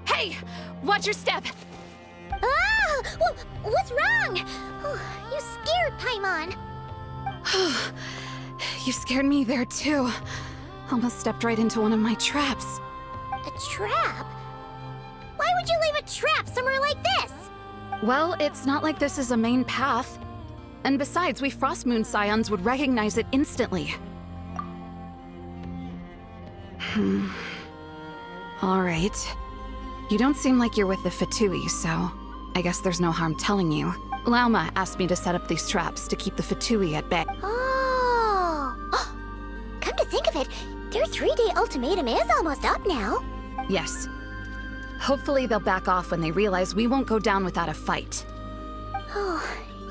Hey! Watch your step! Ah! What's wrong? Oh, you scared Paimon. You scared me there too. Almost stepped right into one of my traps. A trap? Why would you leave a trap somewhere like this? Well, it's not like this is a main path. And besides, we Frostmoon Scions would recognize it instantly. Alright. You don't seem like you're with the Fatui, so I guess there's no harm telling you. Lauma asked me to set up these traps to keep the Fatui at bay. Oh! Come to think of it, their 3-day ultimatum is almost up now. Yes. Hopefully they'll back off when they realize we won't go down without a fight. Oh,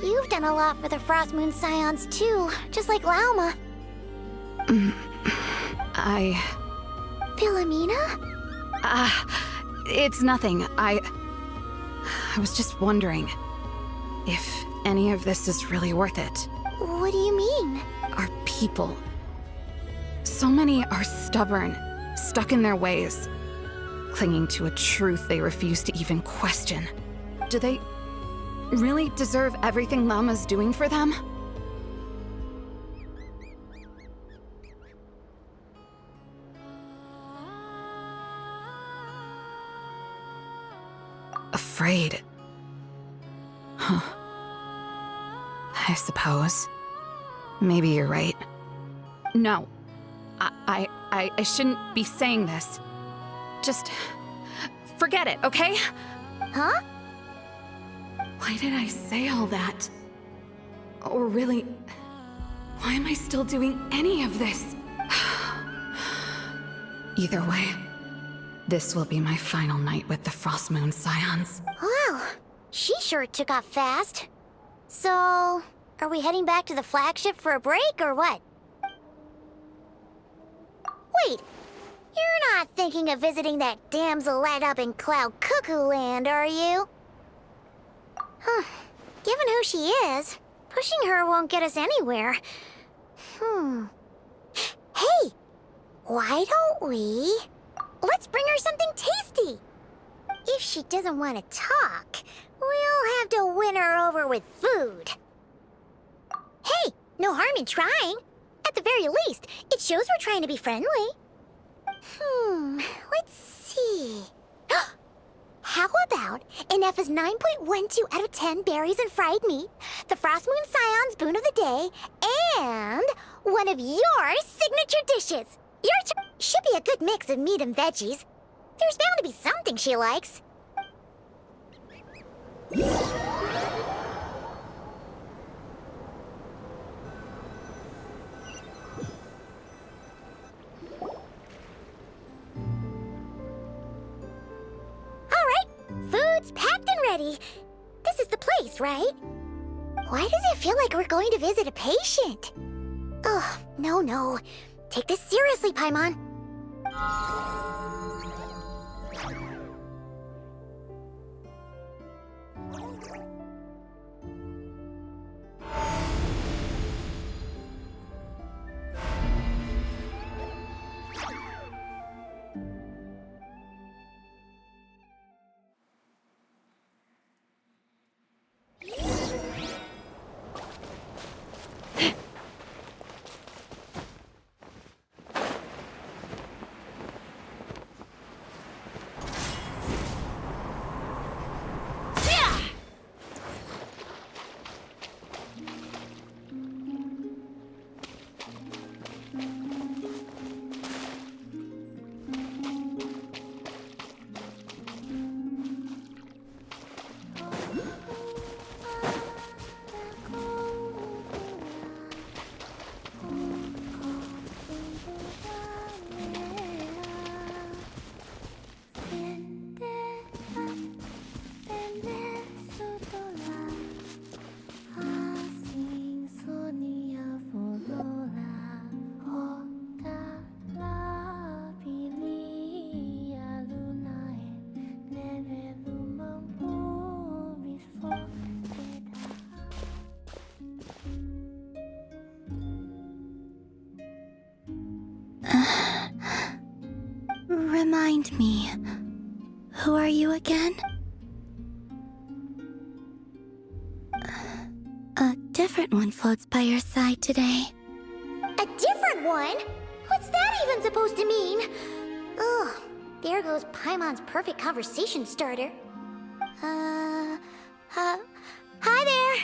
you've done a lot for the Frost Moon Scions too, just like Lauma. Philomena? It's nothing. I was just wondering if any of this is really worth it. What do you mean? Our people. So many are stubborn, stuck in their ways, clinging to a truth they refuse to even question. Do they really deserve everything Lauma's doing for them? Afraid. Huh. I suppose. Maybe you're right. No. I shouldn't be saying this. Just forget it, okay? Huh? Why did I say all that? Or really, why am I still doing any of this? Either way, this will be my final night with the Frostmoon Scions. Wow, she sure took off fast. So, are we heading back to the flagship for a break or what? Wait, you're not thinking of visiting that damsel light up in Cloud Cuckoo Land, are you? Huh. Given who she is, pushing her won't get us anywhere. Hey! Why don't we... Let's bring her something tasty! If she doesn't want to talk, we'll have to win her over with food. Hey, no harm in trying. At the very least, it shows we're trying to be friendly. Let's see. How about an F's 9.12 out of 10 berries and fried meat, the Frost Moon Scion's boon of the day, and one of your signature dishes? Should be a good mix of meat and veggies. There's bound to be something she likes. Food's packed and ready. This is the place, right? Why does it feel like we're going to visit a patient? Oh, no. Take this seriously, Paimon. Remind me, who are you again? A different one floats by your side today. A different one? What's that even supposed to mean? Ugh, there goes Paimon's perfect conversation starter. Hi there.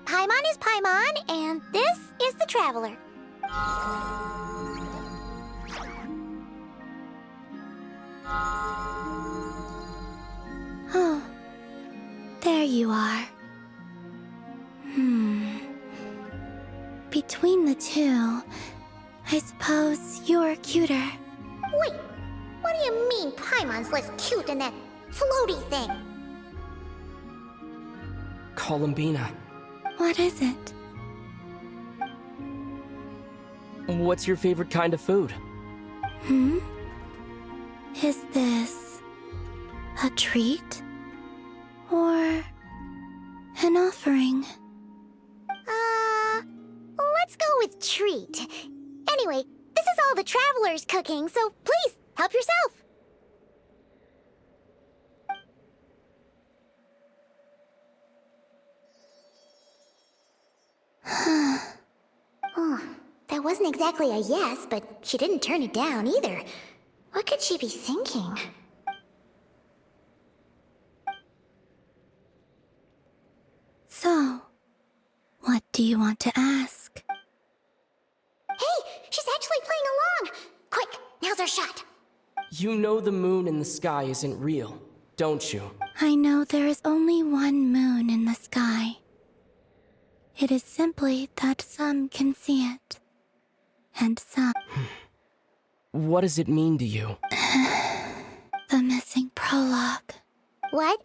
Paimon is Paimon, and this is the Traveler. Oh, there you are. Between the two, I suppose you're cuter. Wait, what do you mean Paimon's less cute than that floaty thing? Columbina, What is it? what's your favorite kind of food? Is this a treat? Or an offering? Let's go with treat. Anyway, this is all the Traveler's cooking, so please, help yourself. Oh, that wasn't exactly a yes, but she didn't turn it down either. What could she be thinking? So, what do you want to ask? Hey, she's actually playing along! Quick, now's our shot. You know the moon in the sky isn't real, don't you? I know there is only one moon in the sky. It is simply that some can see it, and some... What does it mean to you? The missing prologue. What?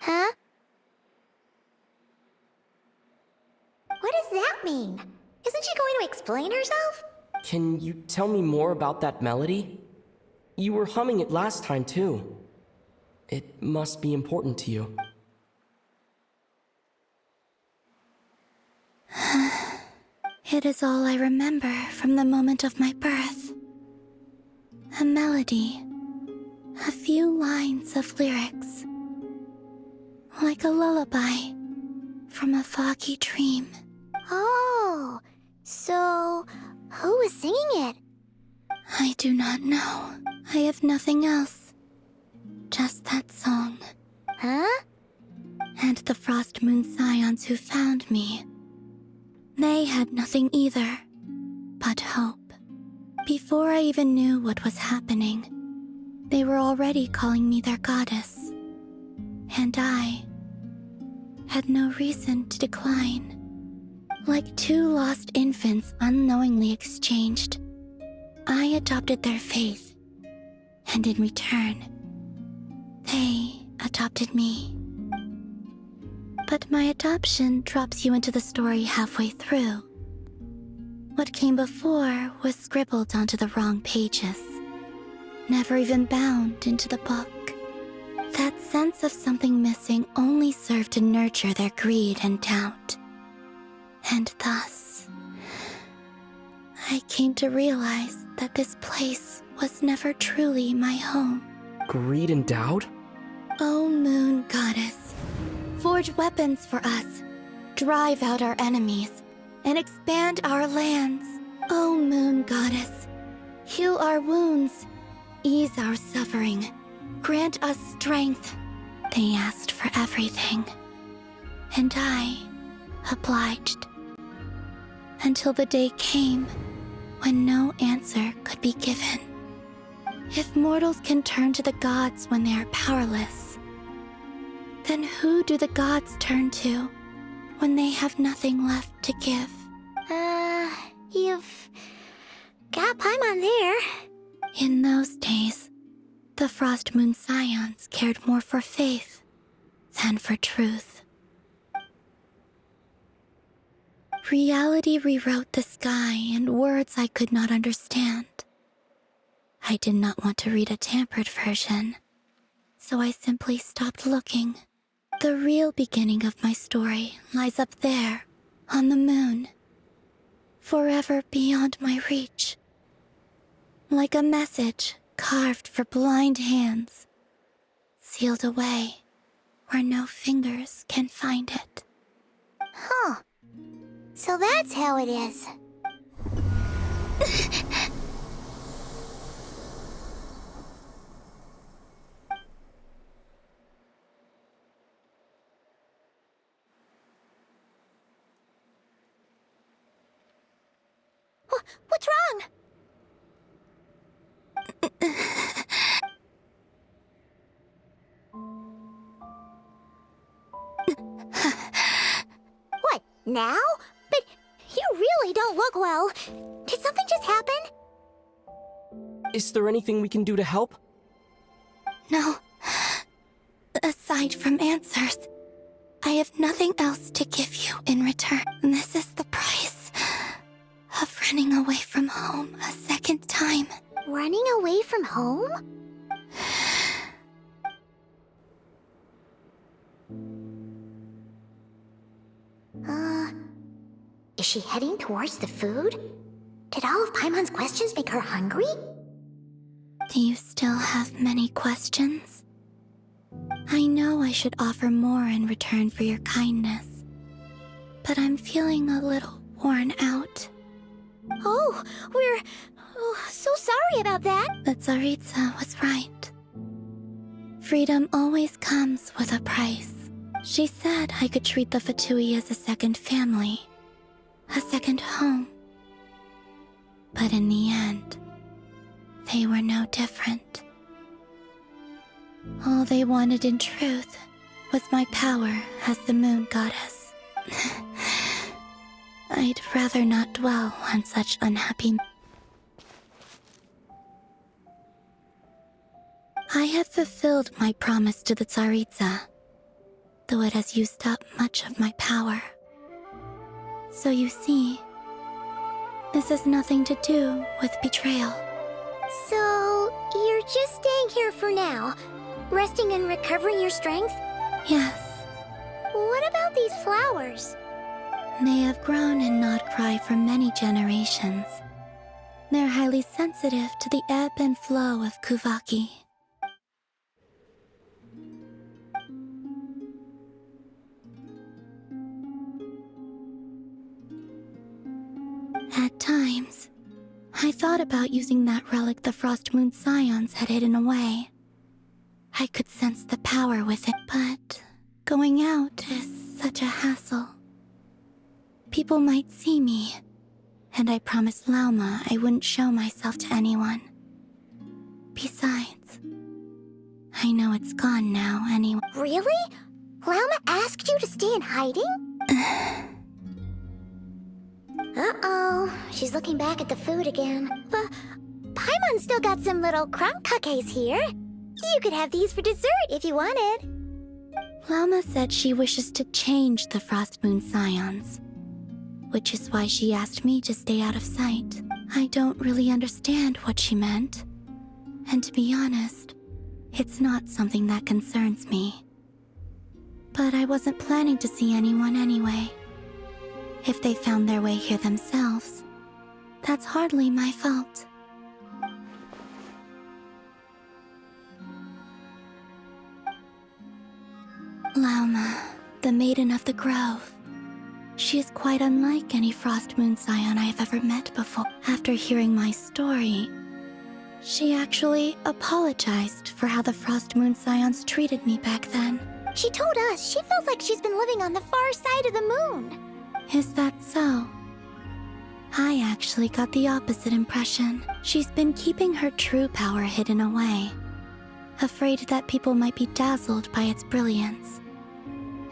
Huh? What does that mean? Isn't she going to explain herself? Can you tell me more about that melody? You were humming it last time, too. It must be important to you. It is all I remember from the moment of my birth. A melody, a few lines of lyrics, like a lullaby from a foggy dream. Oh, so who was singing it? I do not know. I have nothing else. Just that song. Huh? And the Frost Moon Scions who found me. They had nothing either, but hope. Before I even knew what was happening, they were already calling me their goddess. And I had no reason to decline. Like two lost infants unknowingly exchanged, I adopted their faith, and in return, they adopted me. But my adoption drops you into the story halfway through. What came before was scribbled onto the wrong pages, never even bound into the book. That sense of something missing only served to nurture their greed and doubt. And thus, I came to realize that this place was never truly my home. Greed and doubt? O Moon Goddess, forge weapons for us, drive out our enemies, and expand our lands. O Moon Goddess, heal our wounds, ease our suffering, grant us strength. They asked for everything, and I obliged. Until the day came when no answer could be given. If mortals can turn to the gods when they are powerless, then who do the gods turn to when they have nothing left to give? You've got Paimon there. In those days, the Frost Moon Scions cared more for faith than for truth. Reality rewrote the sky in words I could not understand. I did not want to read a tampered version, so I simply stopped looking. The real beginning of my story lies up there, on the moon, forever beyond my reach. Like a message carved for blind hands, sealed away where no fingers can find it. Huh. So that's how it is. What's wrong? What, now? But you really don't look well. Did something just happen? Is there anything we can do to help? No. Aside from answers, I have nothing else to give you in return. This is the price of running away from home a second time. Running away from home? Is she heading towards the food? Did all of Paimon's questions make her hungry? Do you still have many questions? I know I should offer more in return for your kindness, but I'm feeling a little worn out. Oh, we're so sorry about that. The Tsaritsa was right. Freedom always comes with a price. She said I could treat the Fatui as a second family, a second home. But in the end, they were no different. All they wanted in truth was my power as the Moon Goddess. I'd rather not dwell on such unhappy... I have fulfilled my promise to the Tsaritsa, though it has used up much of my power. So you see, this has nothing to do with betrayal. So, you're just staying here for now, resting and recovering your strength? Yes. What about these flowers? They have grown in Nodcry for many generations. They're highly sensitive to the ebb and flow of Kuvaki. At times, I thought about using that relic the Frost Moon Scions had hidden away. I could sense the power with it, but going out is such a hassle. People might see me, and I promised Lauma I wouldn't show myself to anyone. Besides, I know it's gone now anyway. Really? Lauma asked you to stay in hiding? Uh-oh, she's looking back at the food again. But Paimon still got some little crumb cookies here. You could have these for dessert if you wanted. Lauma said she wishes to change the Frost Moon Scions, which is why she asked me to stay out of sight. I don't really understand what she meant, and to be honest, it's not something that concerns me. But I wasn't planning to see anyone anyway. If they found their way here themselves, that's hardly my fault. Lauma, the Maiden of the Grove. She is quite unlike any Frost Moon Scion I have ever met before. After hearing my story, she actually apologized for how the Frost Moon Scions treated me back then. She told us she feels like she's been living on the far side of the moon. Is that so? I actually got the opposite impression. She's been keeping her true power hidden away, afraid that people might be dazzled by its brilliance,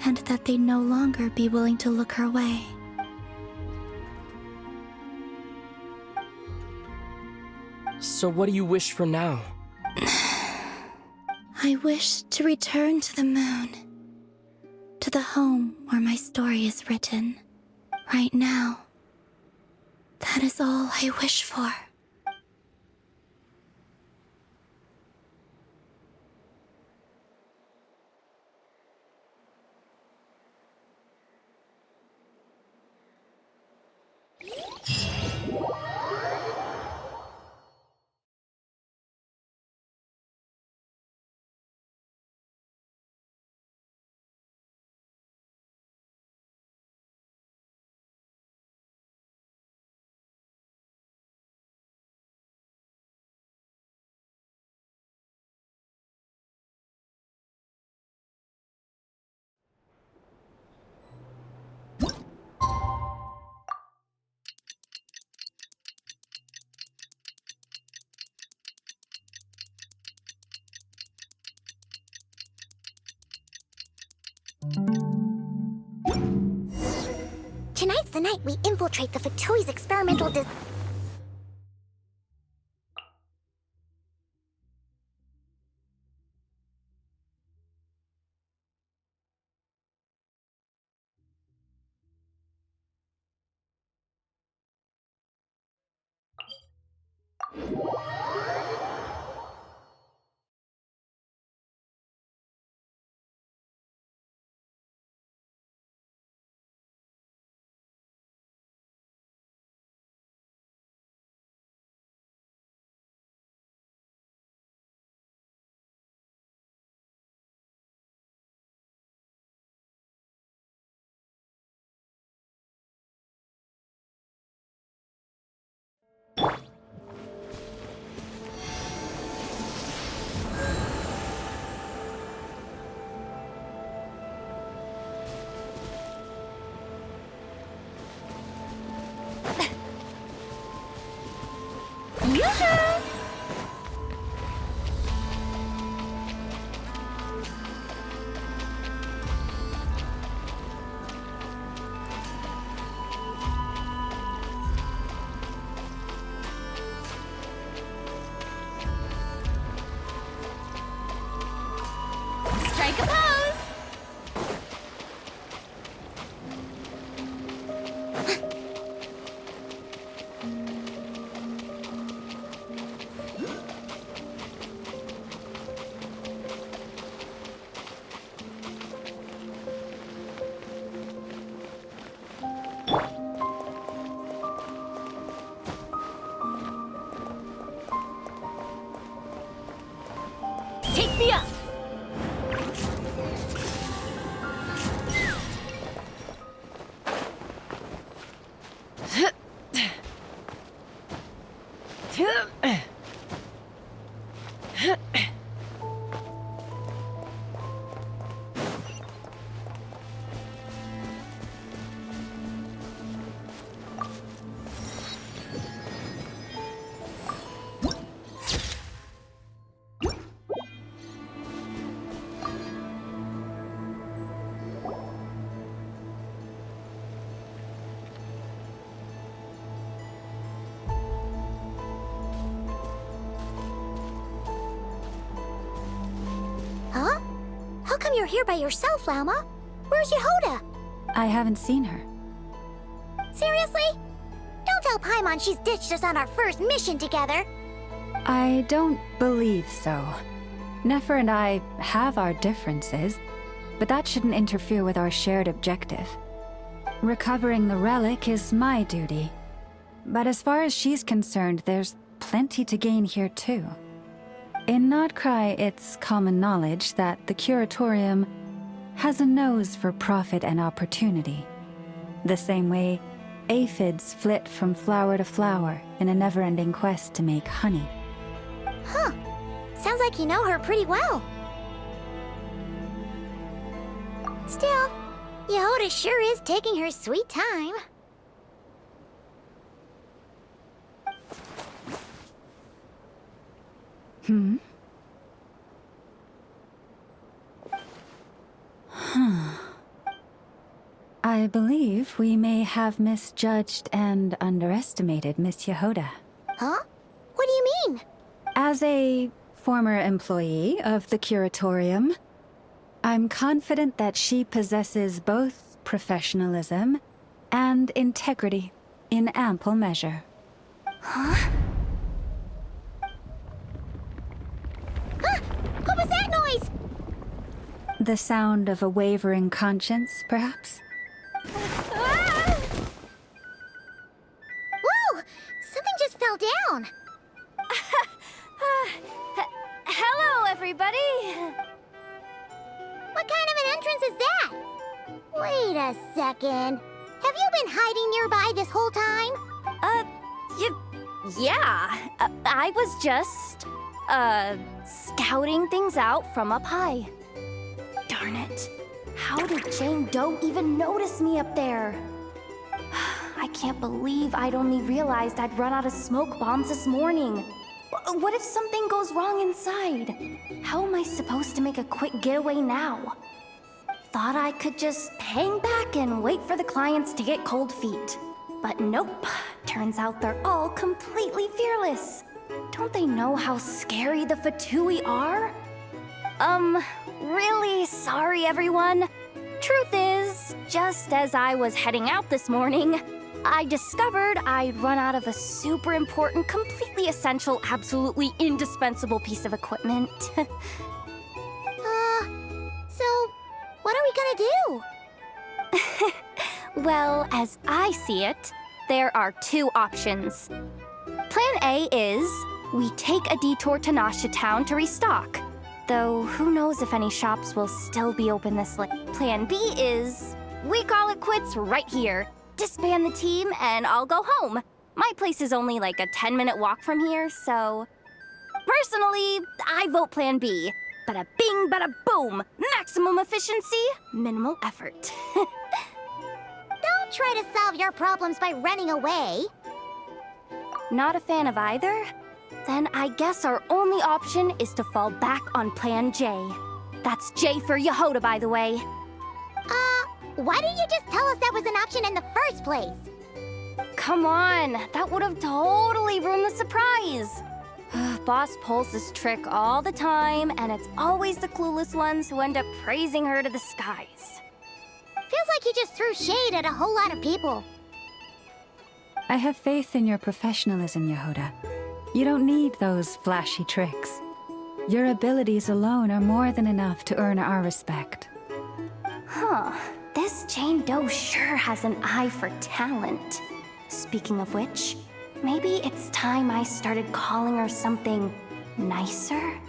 and that they'd no longer be willing to look her way. So what do you wish for now? I wish to return to the moon, to the home where my story is written. Right now, that is all I wish for. Tonight's the night we infiltrate the Fatoi's experimental Strike a pose! Yeah. Huh? How come you're here by yourself, Lama? Where's Yehoda? I haven't seen her. Seriously? Don't tell Paimon she's ditched us on our first mission together. I don't believe so. Nefer and I have our differences, but that shouldn't interfere with our shared objective. Recovering the relic is my duty. But as far as she's concerned, there's plenty to gain here too. In Nodcry, it's common knowledge that the Curatorium has a nose for profit and opportunity. The same way aphids flit from flower to flower in a never-ending quest to make honey. Huh. Sounds like you know her pretty well. Still, Yehoda sure is taking her sweet time. I believe we may have misjudged and underestimated Miss Yehoda. Huh? What do you mean? As a former employee of the Curatorium, I'm confident that she possesses both professionalism and integrity in ample measure. Huh? Huh? What was that noise? The sound of a wavering conscience, perhaps? Ah! Whoa! Something just fell down. Hello, everybody. What kind of an entrance is that? Wait a second. Have you been hiding nearby this whole time? Yeah. I was just, scouting things out from up high. Darn it. How did Jane Doe even notice me up there? I can't believe I'd only realized I'd run out of smoke bombs this morning. What if something goes wrong inside? How am I supposed to make a quick getaway now? Thought I could just hang back and wait for the clients to get cold feet. But nope. Turns out they're all completely fearless. Don't they know how scary the Fatui are? Really sorry, everyone. Truth is, just as I was heading out this morning, I discovered I'd run out of a super important, completely essential, absolutely indispensable piece of equipment. So, what are we gonna do? Well, as I see it, there are two options. Plan A is we take a detour to Nasha Town to restock. Though, who knows if any shops will still be open this late. Plan B is we call it quits right here. Disband the team, and I'll go home. My place is only like a 10-minute walk from here, so... Personally, I vote Plan B. Bada bing, bada boom! Maximum efficiency, minimal effort. Don't try to solve your problems by running away. Not a fan of either? Then I guess our only option is to fall back on Plan J. That's J for Yehoda, by the way. Why didn't you just tell us that was an option in the first place? Come on, that would have totally ruined the surprise. Boss pulls this trick all the time, and it's always the clueless ones who end up praising her to the skies. Feels like you just threw shade at a whole lot of people. I have faith in your professionalism, Yehoda. You don't need those flashy tricks. Your abilities alone are more than enough to earn our respect. Huh. This Jane Doe sure has an eye for talent. Speaking of which, maybe it's time I started calling her something nicer?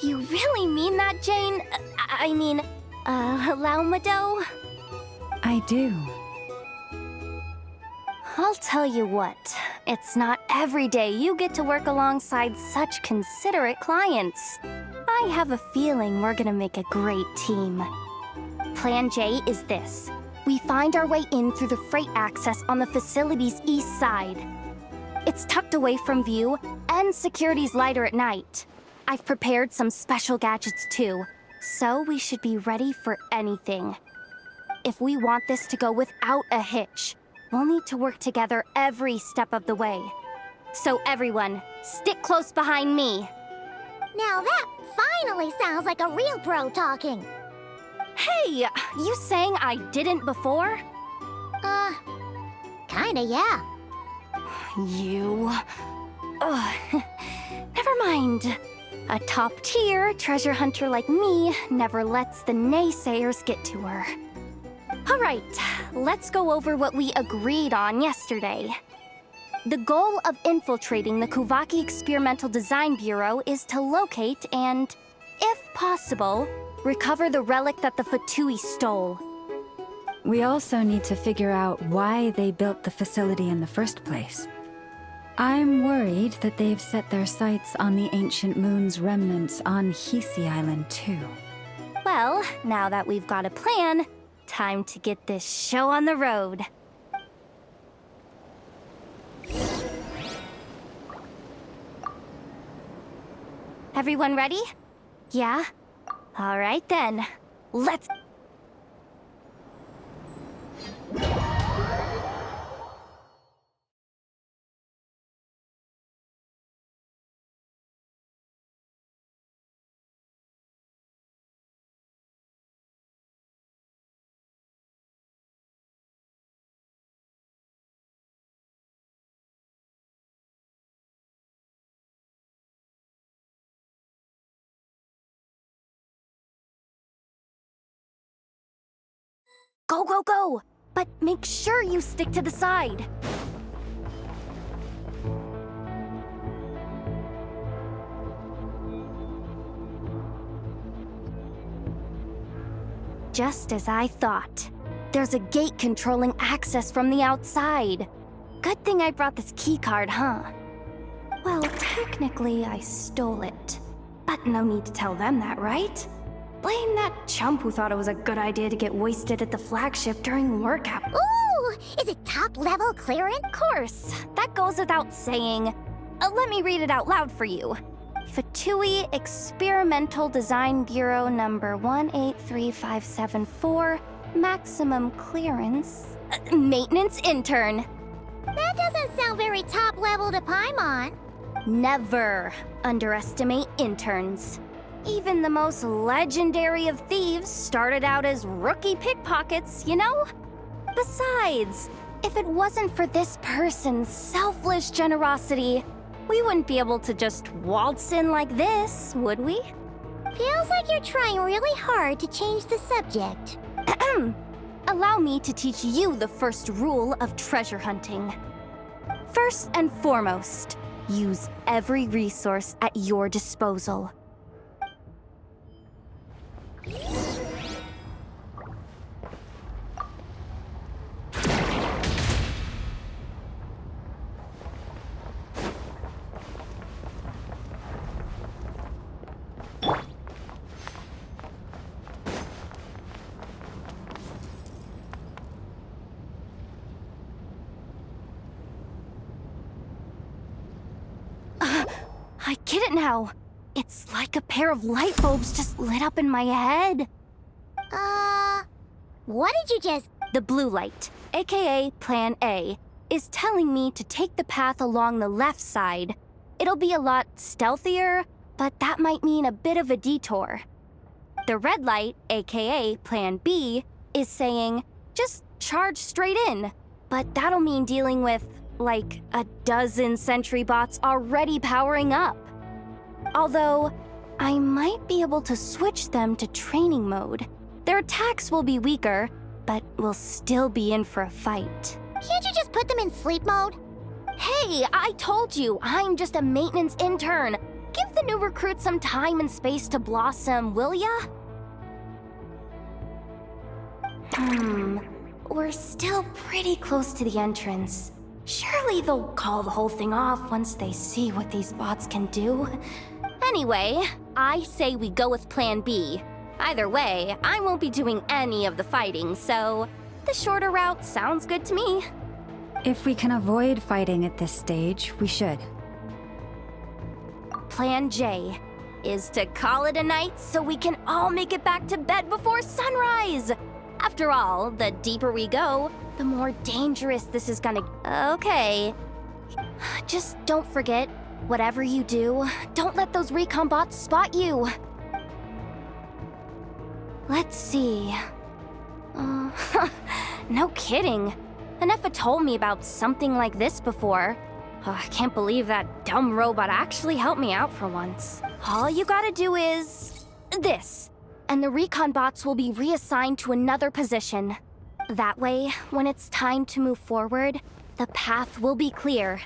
You really mean that, Jane? I mean, Laumado? I do. I'll tell you what, it's not every day you get to work alongside such considerate clients. I have a feeling we're gonna make a great team. Plan J is this. We find our way in through the freight access on the facility's east side. It's tucked away from view, and security's lighter at night. I've prepared some special gadgets too, so we should be ready for anything. If we want this to go without a hitch, we'll need to work together every step of the way. So everyone, stick close behind me. Now that finally sounds like a real pro talking. Hey, you saying I didn't before? Kinda, yeah. You... Ugh. Never mind. A top-tier treasure hunter like me never lets the naysayers get to her. All right, let's go over what we agreed on yesterday. The goal of infiltrating the Kuvaki Experimental Design Bureau is to locate and, if possible, recover the relic that the Fatui stole. We also need to figure out why they built the facility in the first place. I'm worried that they've set their sights on the ancient moon's remnants on Hisi Island too. Well, now that we've got a plan, time to get this show on the road. Everyone ready? Yeah? All right then. Let's... Go, go, go! But make sure you stick to the side. Just as I thought. There's a gate controlling access from the outside. Good thing I brought this keycard, huh? Well, technically I stole it. But no need to tell them that, right? Blame that chump who thought it was a good idea to get wasted at the flagship during work hours. Ooh! Is it top-level clearance? Of course, that goes without saying. Let me read it out loud for you. Fatui Experimental Design Bureau number 183574, maximum clearance. Maintenance intern. That doesn't sound very top-level to Paimon. Never underestimate interns. Even the most legendary of thieves started out as rookie pickpockets, you know? Besides, if it wasn't for this person's selfless generosity, we wouldn't be able to just waltz in like this, would we? Feels like you're trying really hard to change the subject. Allow me to teach you the first rule of treasure hunting. First and foremost, use every resource at your disposal. I get it now. It's like a pair of light bulbs just lit up in my head. What did you just... The blue light, aka Plan A, is telling me to take the path along the left side. It'll be a lot stealthier, but that might mean a bit of a detour. The red light, aka Plan B, is saying, just charge straight in. But that'll mean dealing with, like, a dozen sentry bots already powering up. Although, I might be able to switch them to training mode. Their attacks will be weaker, but we'll still be in for a fight. Can't you just put them in sleep mode? Hey, I told you, I'm just a maintenance intern. give the new recruit some time and space to blossom, will ya? We're still pretty close to the entrance. Surely they'll call the whole thing off once they see what these bots can do. Anyway, I say we go with Plan B. Either way, I won't be doing any of the fighting, so the shorter route sounds good to me. If we can avoid fighting at this stage, we should. Plan J is to call it a night so we can all make it back to bed before sunrise. After all, the deeper we go, the more dangerous this is gonna... Okay. Just don't forget, whatever you do, don't let those recon bots spot you. Let's see... no kidding. Anefa told me about something like this before. I can't believe that dumb robot actually helped me out for once. All you gotta do is... this. And the recon bots will be reassigned to another position. That way, when it's time to move forward, the path will be clear.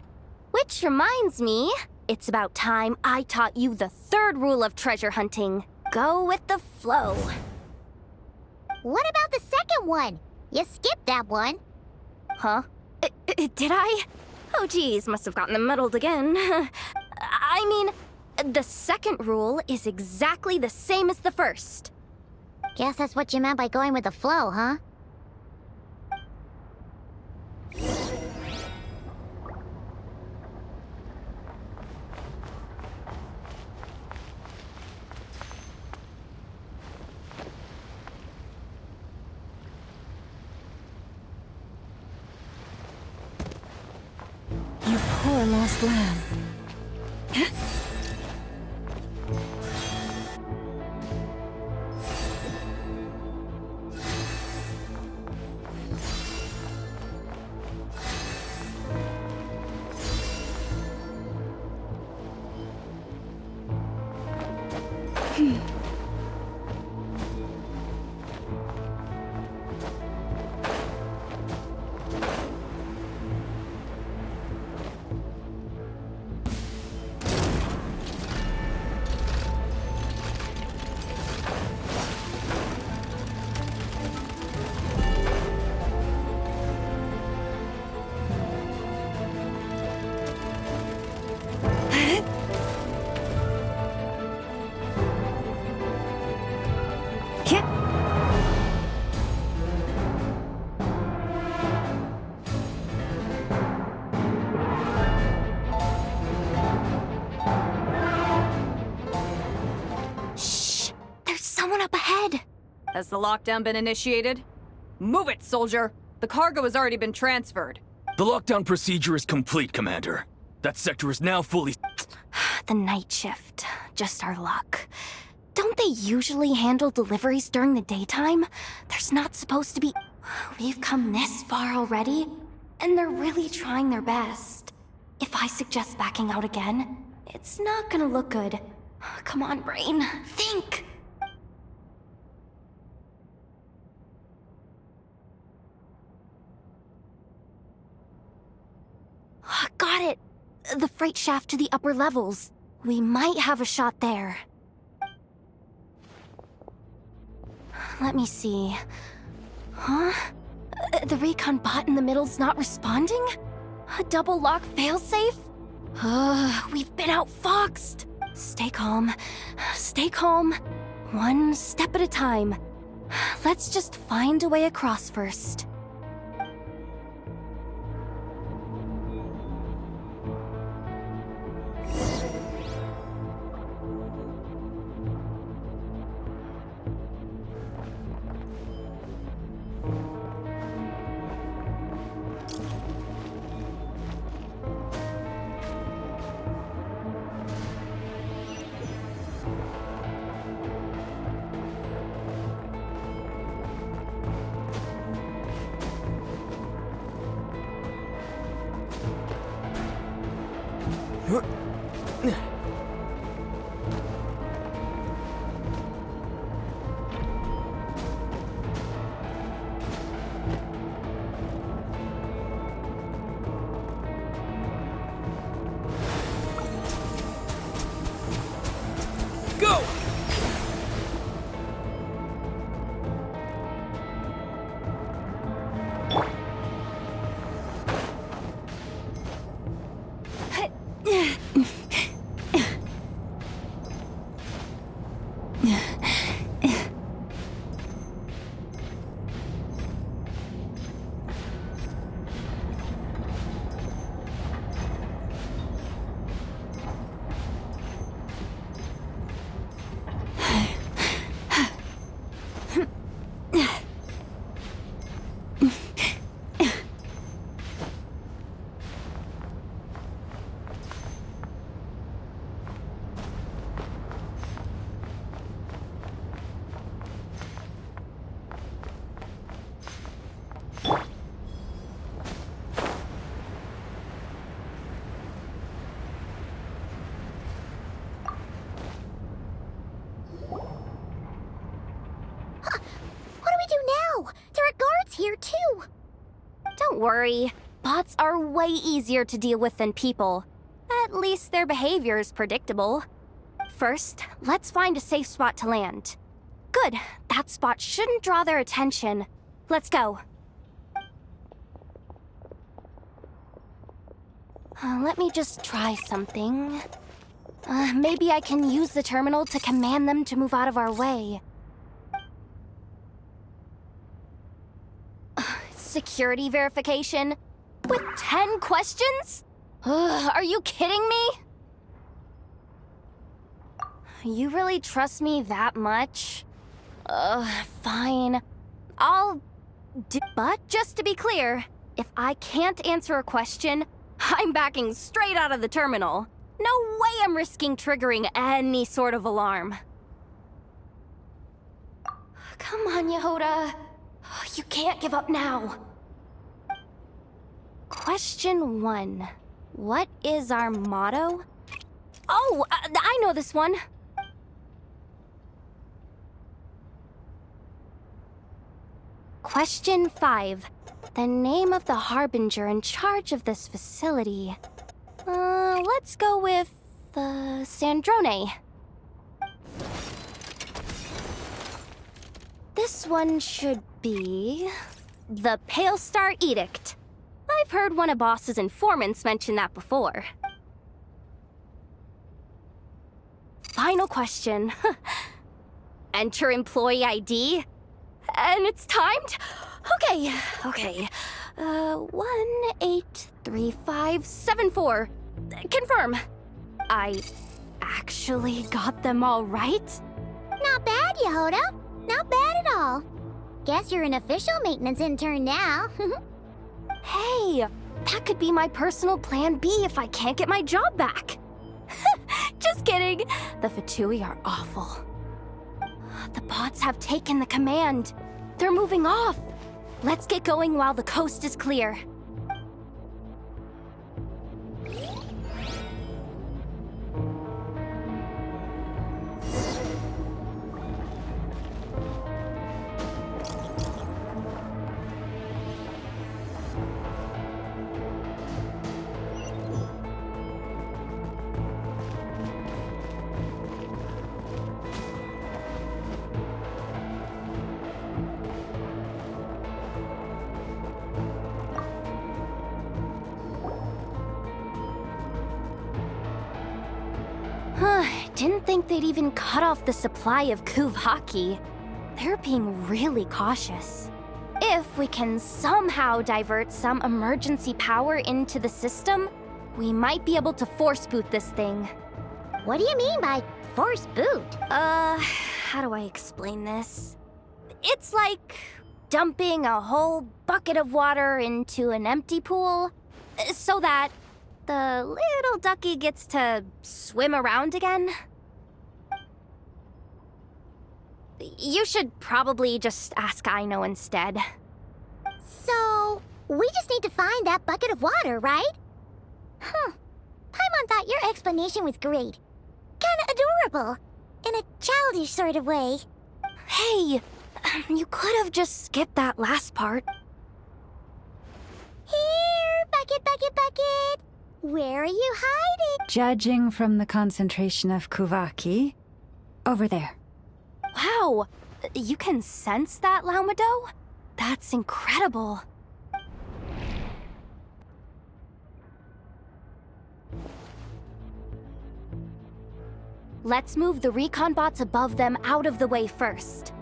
Which reminds me, it's about time I taught you the third rule of treasure hunting. Go with the flow. What about the second one? You skipped that one. Huh? Did I? Oh geez, must have gotten them muddled again. I mean, the second rule is exactly the same as the first. Guess that's what you meant by going with the flow, huh? You poor lost lamb. Has the lockdown been initiated? Move it, soldier! The cargo has already been transferred. The lockdown procedure is complete, Commander. That sector is now fully... The night shift. Just our luck. Don't they usually handle deliveries during the daytime? There's not supposed to be... We've come this far already, and they're really trying their best. If I suggest backing out again, it's not gonna look good. Come on, brain. Think! Got it! The freight shaft to the upper levels. We might have a shot there. Let me see. Huh? The recon bot in the middle's not responding? A double lock failsafe? We've been outfoxed! Stay calm. Stay calm. One step at a time. Let's just find a way across first. here too. Don't worry. Bots are way easier to deal with than people. At least their behavior is predictable. First, let's find a safe spot to land. Good. That spot shouldn't draw their attention. Let's go. Let me just try something. Maybe I can use the terminal to command them to move out of our way. Security verification? With 10 questions? Are you kidding me? You really trust me that much? Fine. I'll do. But just to be clear, if I can't answer a question, I'm backing straight out of the terminal. No way I'm risking triggering any sort of alarm. Come on, Yehoda. You can't give up now. Question 1. What is our motto? Oh, I know this one. Question 5. The name of the harbinger in charge of this facility. Let's go with, Sandrone. This one should be... the Pale Star Edict. I've heard one of Boss's informants mention that before. Final question. Enter employee ID. And it's timed? Okay. 183574. Confirm. I actually got them all right? Not bad, Yehoda. Not bad at all. Guess you're an official maintenance intern now. Hey, that could be my personal plan B if I can't get my job back. Just kidding. The Fatui are awful. The bots have taken the command. They're moving off. Let's get going while the coast is clear. Didn't think they'd even cut off the supply of Kuvaki. They're being really cautious. If we can somehow divert some emergency power into the system, we might be able to force boot this thing. What do you mean by force boot? How do I explain this? It's like dumping a whole bucket of water into an empty pool, so that the little ducky gets to swim around again. You should probably just ask Aino instead. So, we just need to find that bucket of water, right? Paimon thought your explanation was great. Kinda adorable. In a childish sort of way. Hey, you could have just skipped that last part. Here, bucket, bucket, bucket. Where are you hiding? Judging from the concentration of Kuvaki, over there. Wow, you can sense that, Laumado? That's incredible. Let's move the recon bots above them out of the way first.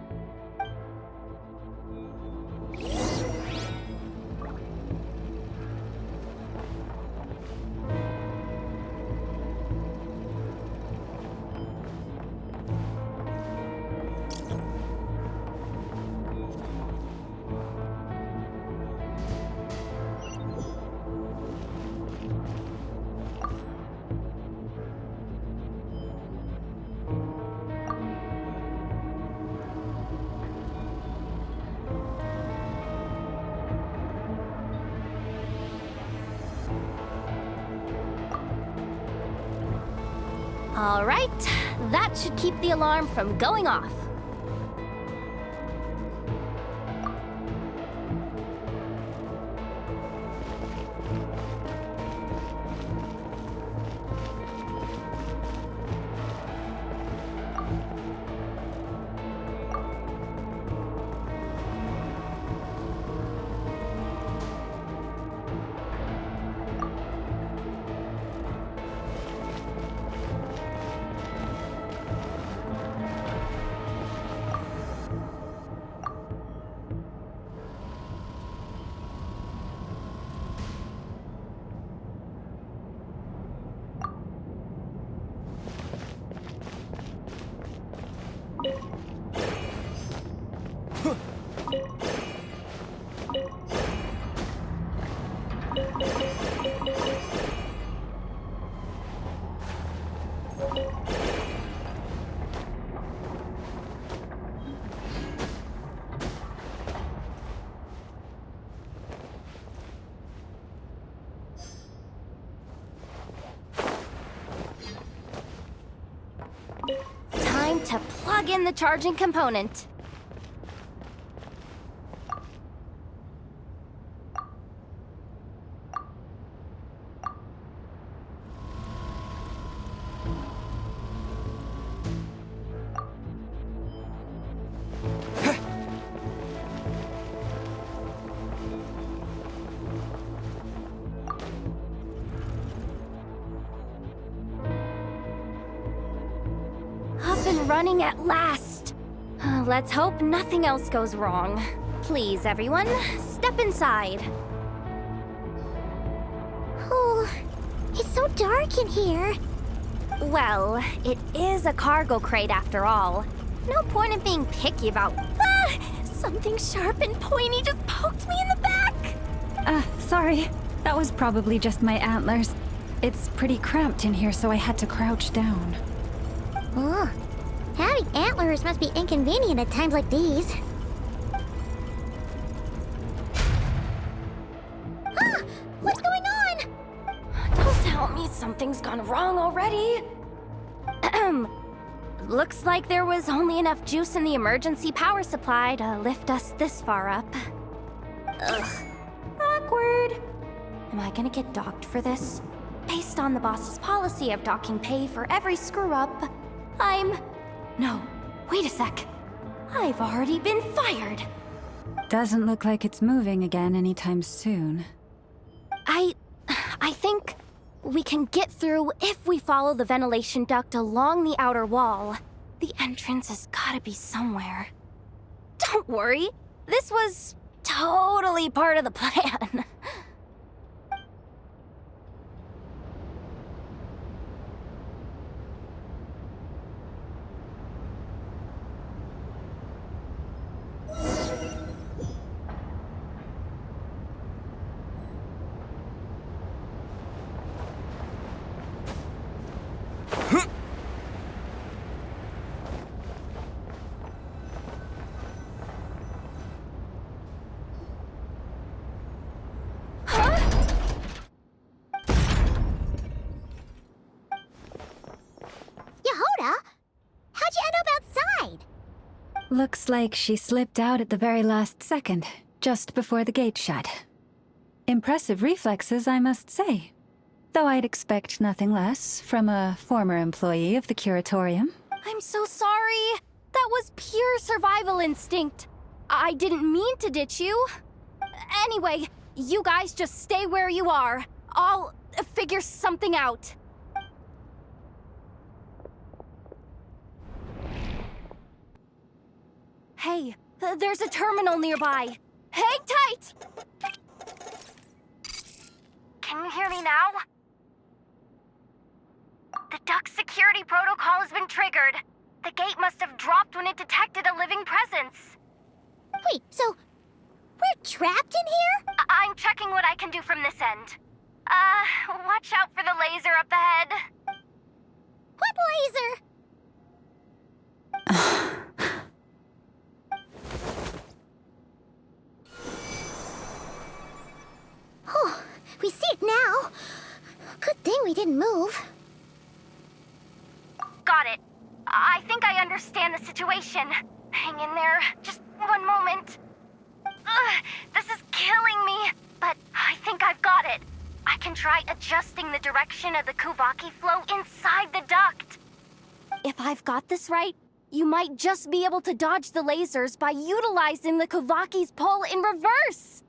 All right, that should keep the alarm from going off. Time to plug in the charging component. Up and running at last. Let's hope nothing else goes wrong. Please, everyone, step inside. Oh, it's so dark in here. Well, it is a cargo crate after all. No point in being picky about... Ah! Something sharp and pointy just poked me in the back! Sorry. That was probably just my antlers. It's pretty cramped in here, so I had to crouch down. Oh, having antlers must be inconvenient at times like these. Ah! What's going on? Don't tell me something's gone wrong already. Looks like there was only enough juice in the emergency power supply to lift us this far up. Ugh. Awkward. Am I gonna get docked for this? Based on the boss's policy of docking pay for every screw-up, No, wait a sec. I've already been fired. Doesn't look like it's moving again anytime soon. I think we can get through if we follow the ventilation duct along the outer wall. The entrance has gotta be somewhere. Don't worry, this was totally part of the plan. Yehoda, how'd you end up outside? Looks like she slipped out at the very last second, just before the gate shut. Impressive reflexes, I must say. Though I'd expect nothing less from a former employee of the Curatorium. I'm so sorry. That was pure survival instinct. I didn't mean to ditch you. Anyway, you guys just stay where you are. I'll figure something out. Hey, there's a terminal nearby. Hang tight! Can you hear me now? The duct security protocol has been triggered. The gate must have dropped when it detected a living presence. Wait, so we're trapped in here? I'm checking what I can do from this end. Watch out for the laser up ahead. What laser? Oh, we see it now. Good thing we didn't move. Got it. I think I understand the situation. Hang in there. Just one moment. This is killing me, but I think I've got it. I can try adjusting the direction of the Kuvaki flow inside the duct. If I've got this right, you might just be able to dodge the lasers by utilizing the Kuvaki's pull in reverse.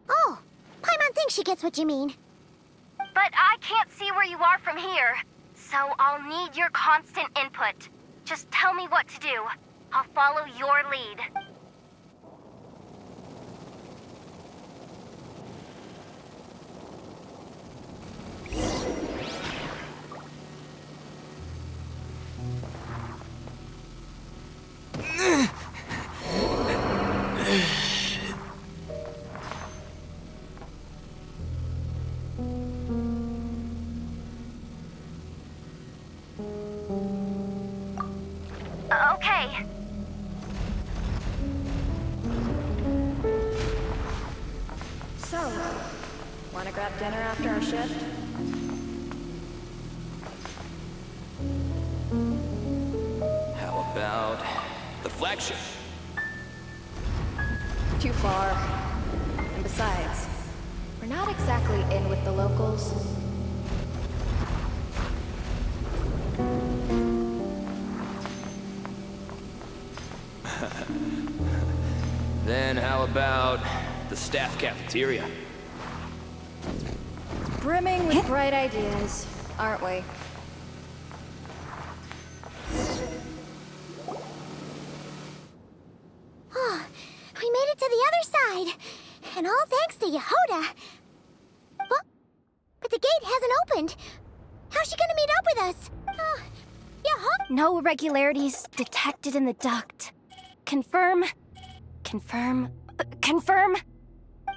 Oh, Paimon thinks she gets what you mean. But I can't see where you are from here, so I'll need your constant input. Just tell me what to do. I'll follow your lead. Okay. So, wanna grab dinner after our shift? How about the flagship? Too far. And besides, we're not exactly in with the locals. Then how about the staff cafeteria? Brimming with bright ideas, aren't we? Oh, we made it to the other side. And all thanks to Yehoda. What? But the gate hasn't opened. How's she gonna meet up with us? Yehoda? No irregularities detected in the duct. Confirm. Confirm. Confirm.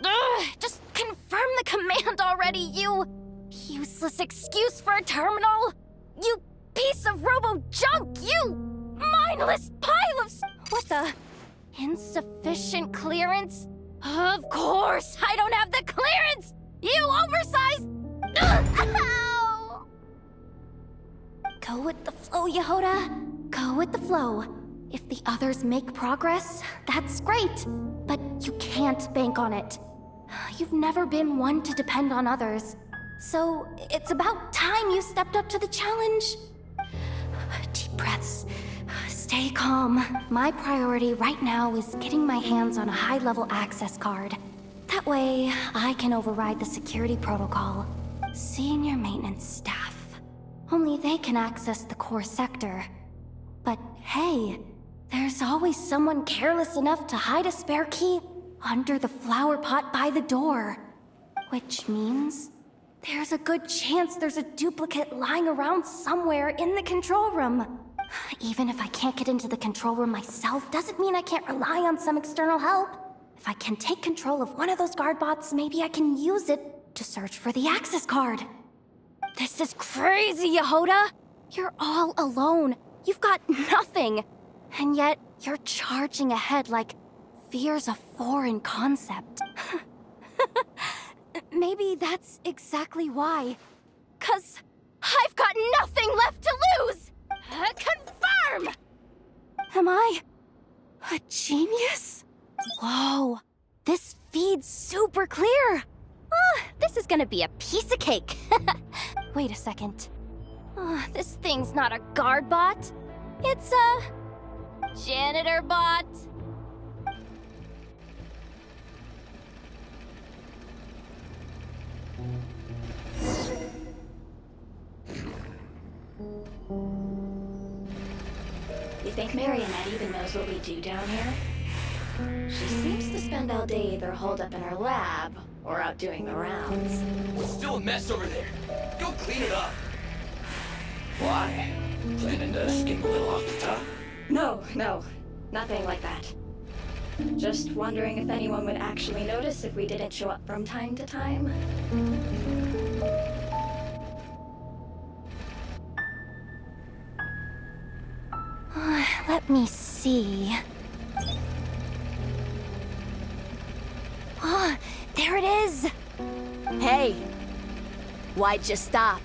Ugh, just confirm the command already, you useless excuse for a terminal. You piece of robo-junk, you mindless pile of what the? Insufficient clearance? Of course, I don't have the clearance! You oversized! Ugh, ow! Go with the flow, Yehoda. Go with the flow. If the others make progress, that's great. But you can't bank on it. You've never been one to depend on others. So it's about time you stepped up to the challenge. Deep breaths. Stay calm. My priority right now is getting my hands on a high-level access card. That way, I can override the security protocol. Senior maintenance staff. Only they can access the core sector. But hey, there's always someone careless enough to hide a spare key under the flower pot by the door. Which means there's a good chance there's a duplicate lying around somewhere in the control room. Even if I can't get into the control room myself, doesn't mean I can't rely on some external help. If I can take control of one of those guard bots, maybe I can use it to search for the access card. This is crazy, Yehoda! You're all alone. You've got nothing. And yet, you're charging ahead like fear's a foreign concept. Maybe that's exactly why. 'Cause I've got nothing left to lose! Confirm! Am I a genius? Whoa, this feed's super clear. This is gonna be a piece of cake. Wait a second. This thing's not a guard bot. It's a janitor bot. You think Marionette even knows what we do down here? She seems to spend all day either holed up in her lab or out doing the rounds. It's still a mess over there. Go clean it up. Why? Planning to skim a little off the top? No, nothing like that. Just wondering if anyone would actually notice if we didn't show up from time to time. Let me see. There it is! Hey! Why'd you stop?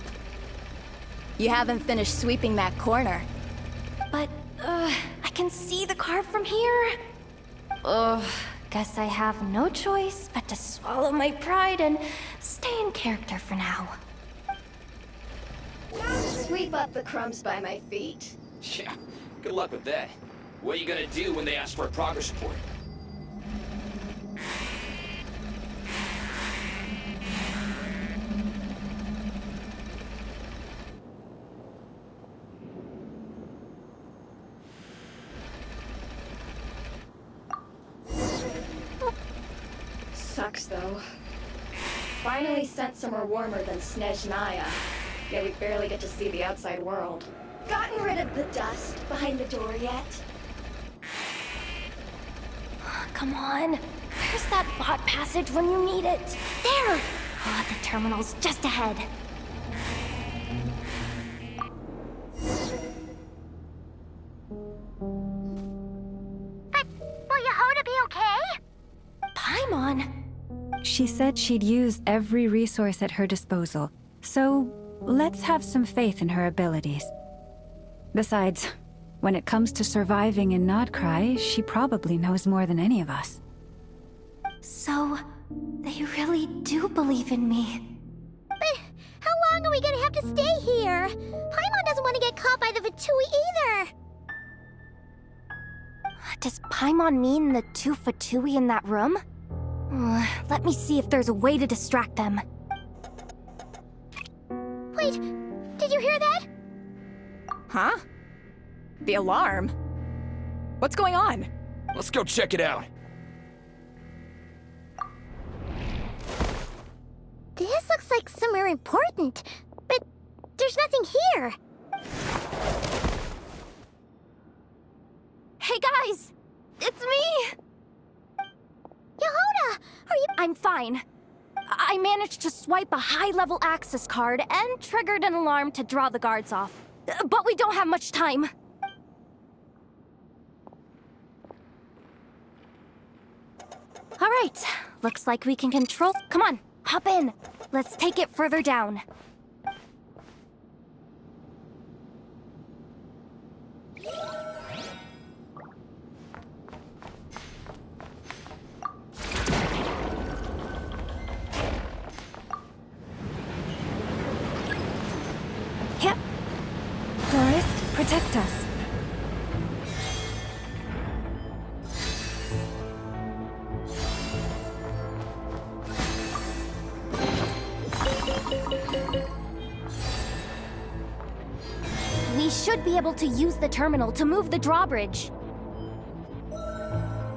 You haven't finished sweeping that corner. But, I can see the card from here. Guess I have no choice but to swallow my pride and stay in character for now. Sweep up the crumbs by my feet. Yeah, good luck with that. What are you gonna do when they ask for a progress report? Sucks though. Finally sent somewhere warmer than Snezhnaya. Yet we barely get to see the outside world. Gotten rid of the dust behind the door yet? Come on. Where's that bot passage when you need it? There! Oh, the terminal's just ahead. But will Yehoda be okay? Paimon? She said she'd use every resource at her disposal, so let's have some faith in her abilities. Besides, when it comes to surviving in Nodcry, she probably knows more than any of us. So, they really do believe in me. But how long are we gonna have to stay here? Paimon doesn't want to get caught by the Fatui either. Does Paimon mean the two Fatui in that room? Let me see if there's a way to distract them. Wait, did you hear that? Huh? The alarm? What's going on? Let's go check it out. This looks like somewhere important, but there's nothing here. Hey guys! It's me! Yehoda! Are you— I'm fine. I managed to swipe a high-level access card and triggered an alarm to draw the guards off. But we don't have much time. All right, looks like we can control— Come on, hop in. Let's take it further down. Yep. Forest, protect us. We should be able to use the terminal to move the drawbridge.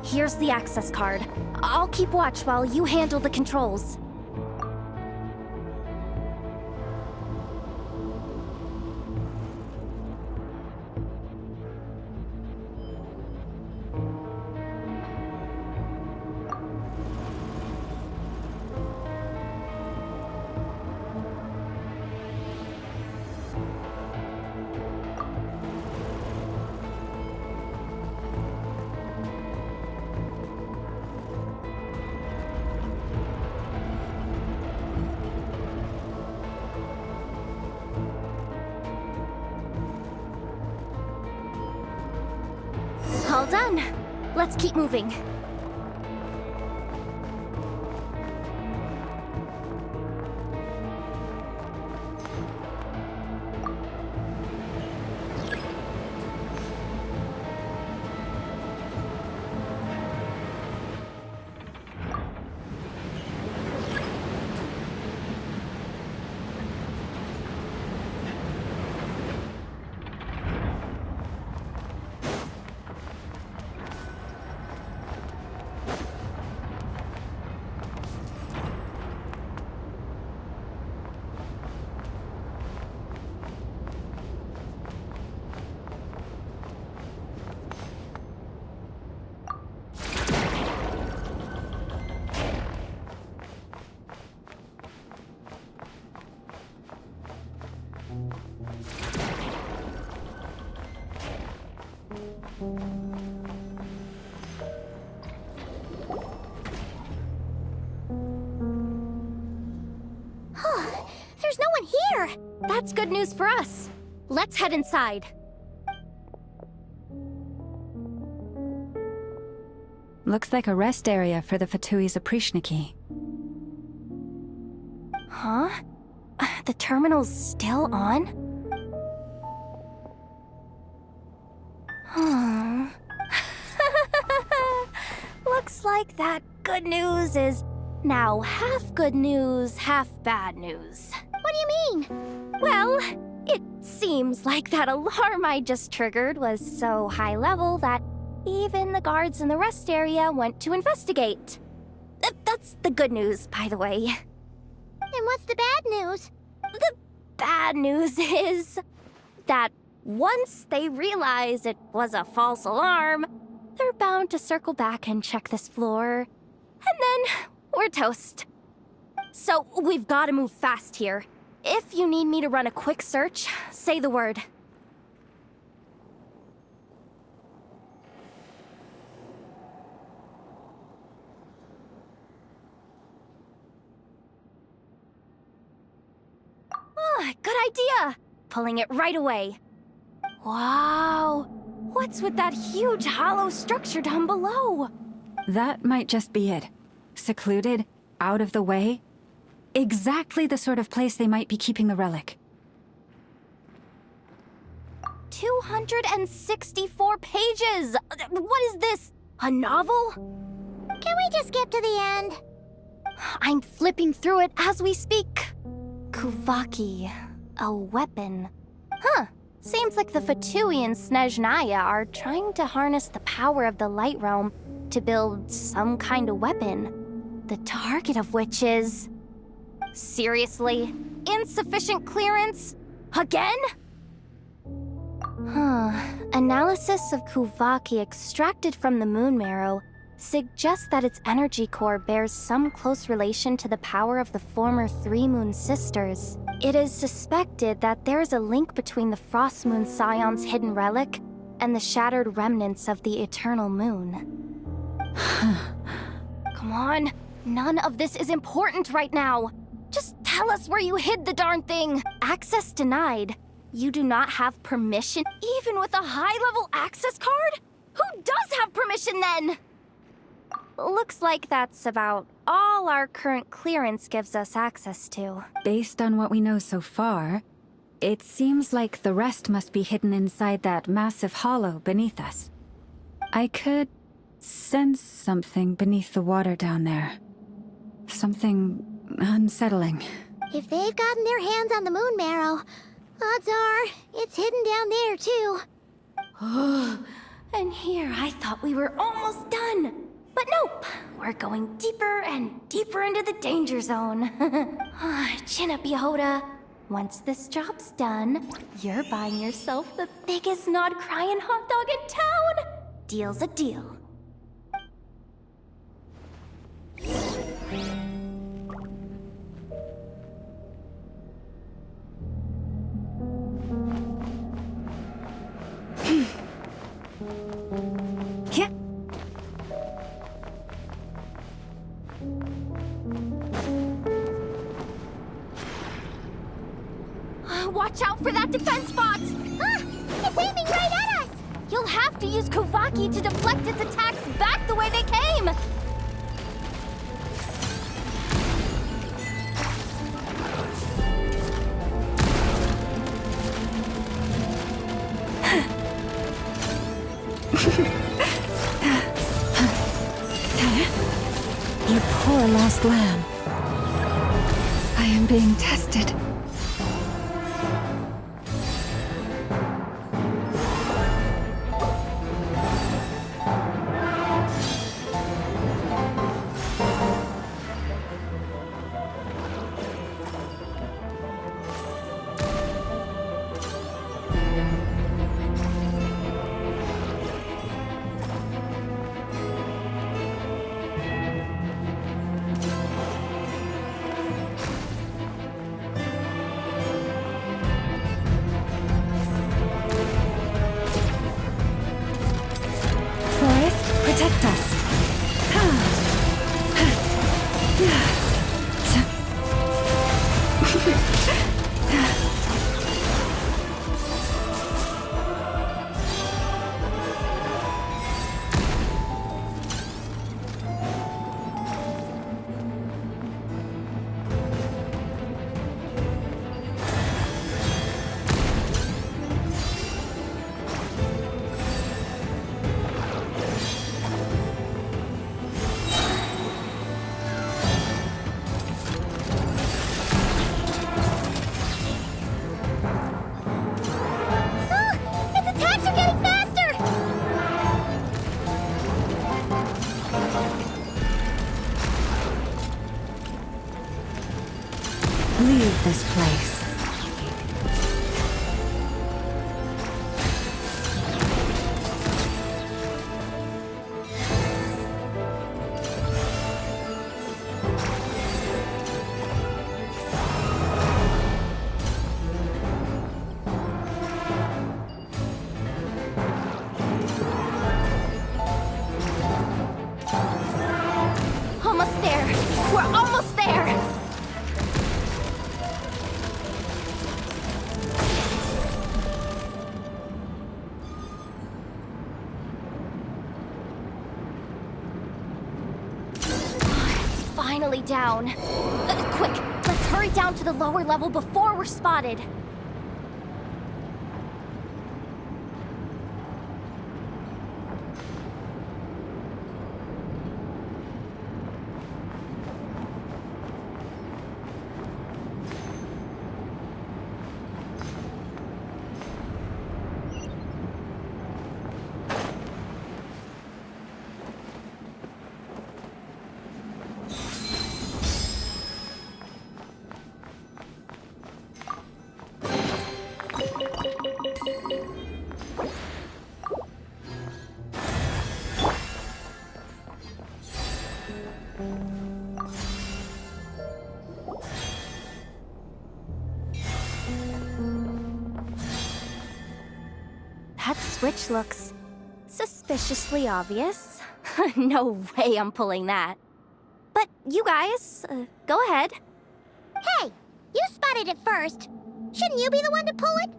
Here's the access card. I'll keep watch while you handle the controls. All done. Let's keep moving. There's no one here! That's good news for us. Let's head inside. Looks like a rest area for the Fatui's Oprishniki. Huh? The terminal's still on? Hmm. Looks like that good news is now half good news, half bad news. What do you mean? Well, it seems like that alarm I just triggered was so high level that even the guards in the rest area went to investigate. That's the good news, by the way. And what's the bad news? The bad news is that once they realized it was a false alarm, they're bound to circle back and check this floor. And then we're toast. So we've got to move fast here. If you need me to run a quick search, say the word. Ah, good idea! Pulling it right away. Wow! What's with that huge hollow structure down below? That might just be it. Secluded, out of the way. Exactly the sort of place they might be keeping the relic. 264 pages! What is this? A novel? Can we just skip to the end? I'm flipping through it as we speak. Kuvaki, a weapon. Huh. Seems like the Fatui and Snezhnaya are trying to harness the power of the Light Realm to build some kind of weapon. The target of which is... Seriously? Insufficient clearance? Again? Analysis of Kuvaki extracted from the moon marrow suggests that its energy core bears some close relation to the power of the former Three Moon Sisters. It is suspected that there is a link between the Frost Moon Scion's hidden relic and the shattered remnants of the Eternal Moon. Come on, none of this is important right now. Just tell us where you hid the darn thing. Access denied. You do not have permission, even with a high-level access card? Who does have permission then? Looks like that's about all our current clearance gives us access to. Based on what we know so far, it seems like the rest must be hidden inside that massive hollow beneath us. I could sense something beneath the water down there. Something unsettling. If they've gotten their hands on the moon marrow, odds are it's hidden down there too. And here I thought we were almost done. But nope, we're going deeper and deeper into the danger zone. Chin up, Yehoda. Once this job's done, you're buying yourself the biggest nod-crying hot dog in town. Deal's a deal. Watch out for that defense bot! It's aiming right at us! You'll have to use Kuvaki to deflect its attacks back the way they came! You poor lost lamb. I am being tested. Protect us. Leave this place. finally down. Quick, let's hurry down to the lower level before we're spotted. That switch looks suspiciously obvious. No way I'm pulling that. But you guys, go ahead. Hey, you spotted it first. Shouldn't you be the one to pull it?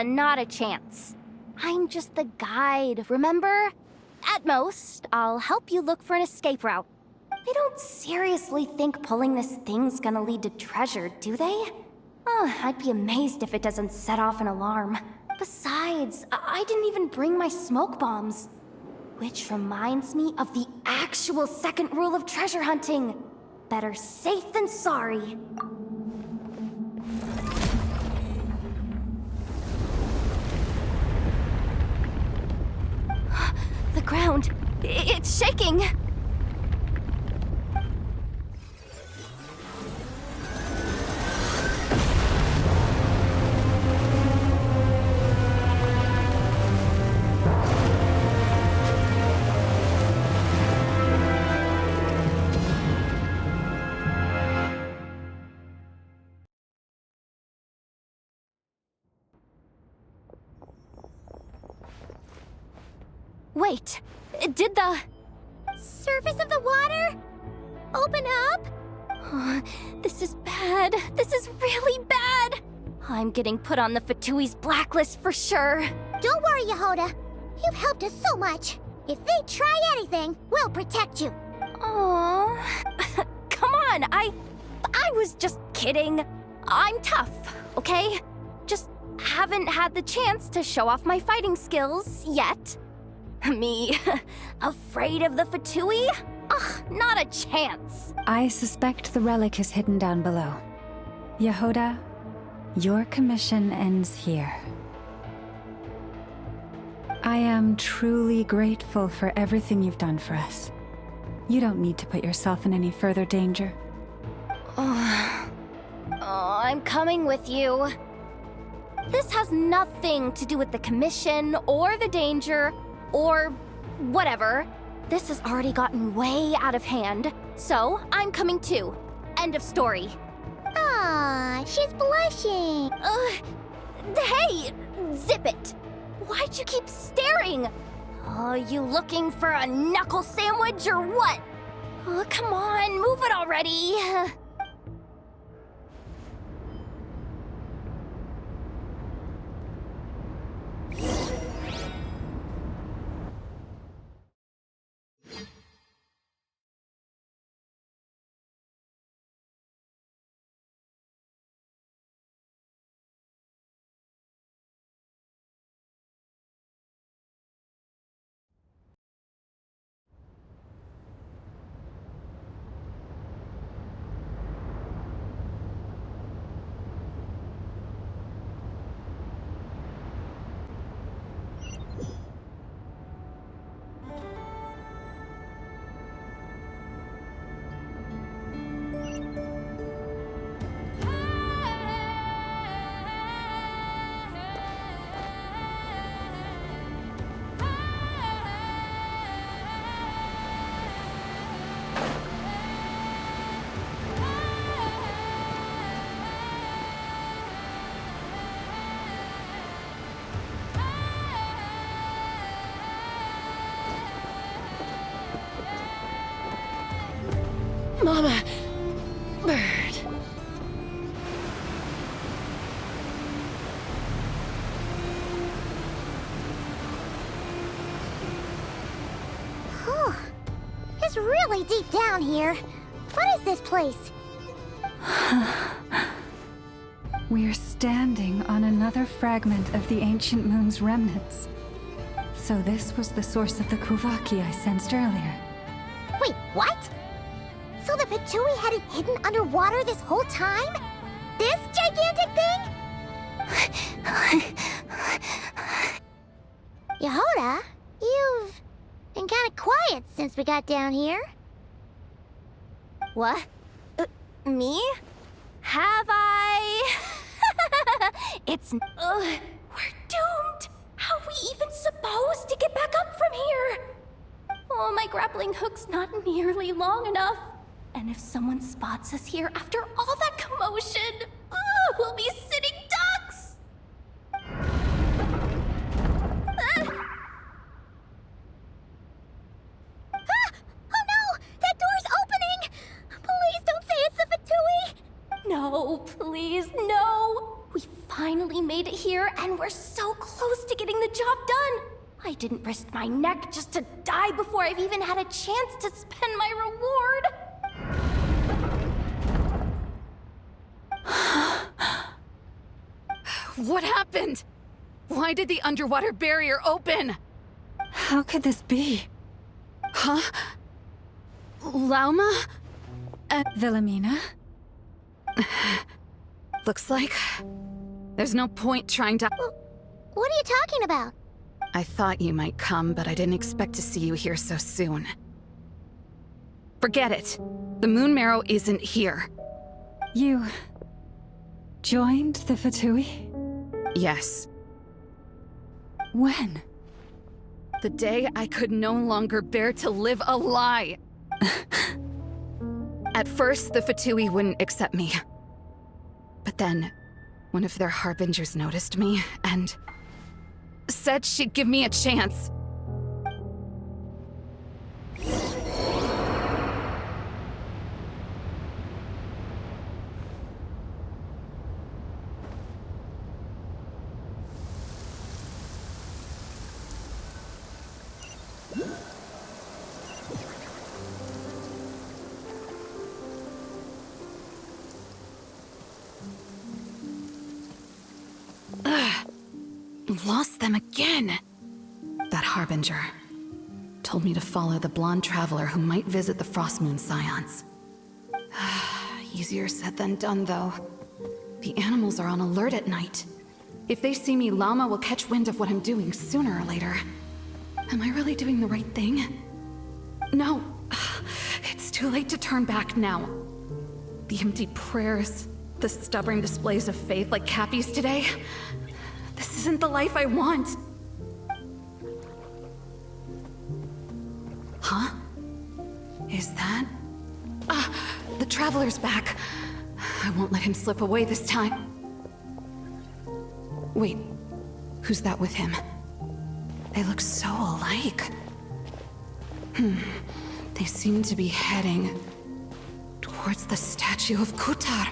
Not a chance. I'm just the guide, remember? At most, I'll help you look for an escape route. They don't seriously think pulling this thing's gonna lead to treasure, do they? Oh, I'd be amazed if it doesn't set off an alarm. Besides, I didn't even bring my smoke bombs. Which reminds me of the actual second rule of treasure hunting. Better safe than sorry. The ground, it's shaking. Wait, did the surface of the water open up? This is bad. This is really bad. I'm getting put on the Fatui's blacklist for sure. Don't worry, Yehoda. You've helped us so much. If they try anything, we'll protect you. Aww. Come on, I was just kidding. I'm tough, okay? Just haven't had the chance to show off my fighting skills yet. Me, afraid of the Fatui? Ugh, not a chance. I suspect the relic is hidden down below. Yehoda, your commission ends here. I am truly grateful for everything you've done for us. You don't need to put yourself in any further danger. I'm coming with you. This has nothing to do with the commission or the danger or whatever. This has already gotten way out of hand, so I'm coming too. End of story. Aw, she's blushing. Hey, zip it. Why'd you keep staring? Oh, you looking for a knuckle sandwich or what? Oh, come on, move it already. Mama! Bird. It's really deep down here. What is this place? We're standing on another fragment of the ancient moon's remnants. So this was the source of the Kuvaki I sensed earlier. Wait, what? So the Fatui had it hidden underwater this whole time? This gigantic thing? Yehoda, you've been kind of quiet since we got down here. What? Me? Have I? It's... we're doomed! How are we even supposed to get back up from here? Oh, my grappling hook's not nearly long enough. And if someone spots us here after all that commotion, we'll be sitting ducks! Oh no! That door's opening! Please don't say it's the Fatui! No, please, no! We finally made it here, and we're so close to getting the job done! I didn't risk my neck just to die before I've even had a chance to spend my reward! What happened? Why did the underwater barrier open? How could this be? Huh? Lauma? Wilhelmina? Looks like there's no point trying to... What are you talking about? I thought you might come, but I didn't expect to see you here so soon. Forget it. The Moon Marrow isn't here. You... joined the Fatui? Yes. When? The day I could no longer bear to live a lie. At first, the Fatui wouldn't accept me. But then, one of their harbingers noticed me and said she'd give me a chance. Lost them again. That harbinger told me to follow the blonde traveler who might visit the Frostmoon Scions. Easier said than done, though. The animals are on alert at night. If they see me, Llama will catch wind of what I'm doing sooner or later. Am I really doing the right thing? No. It's too late to turn back now. The empty prayers, the stubborn displays of faith like Cappy's today. This isn't the life I want. Huh? Is that... the Traveler's back. I won't let him slip away this time. Wait, who's that with him? They look so alike. They seem to be heading towards the statue of Kutar.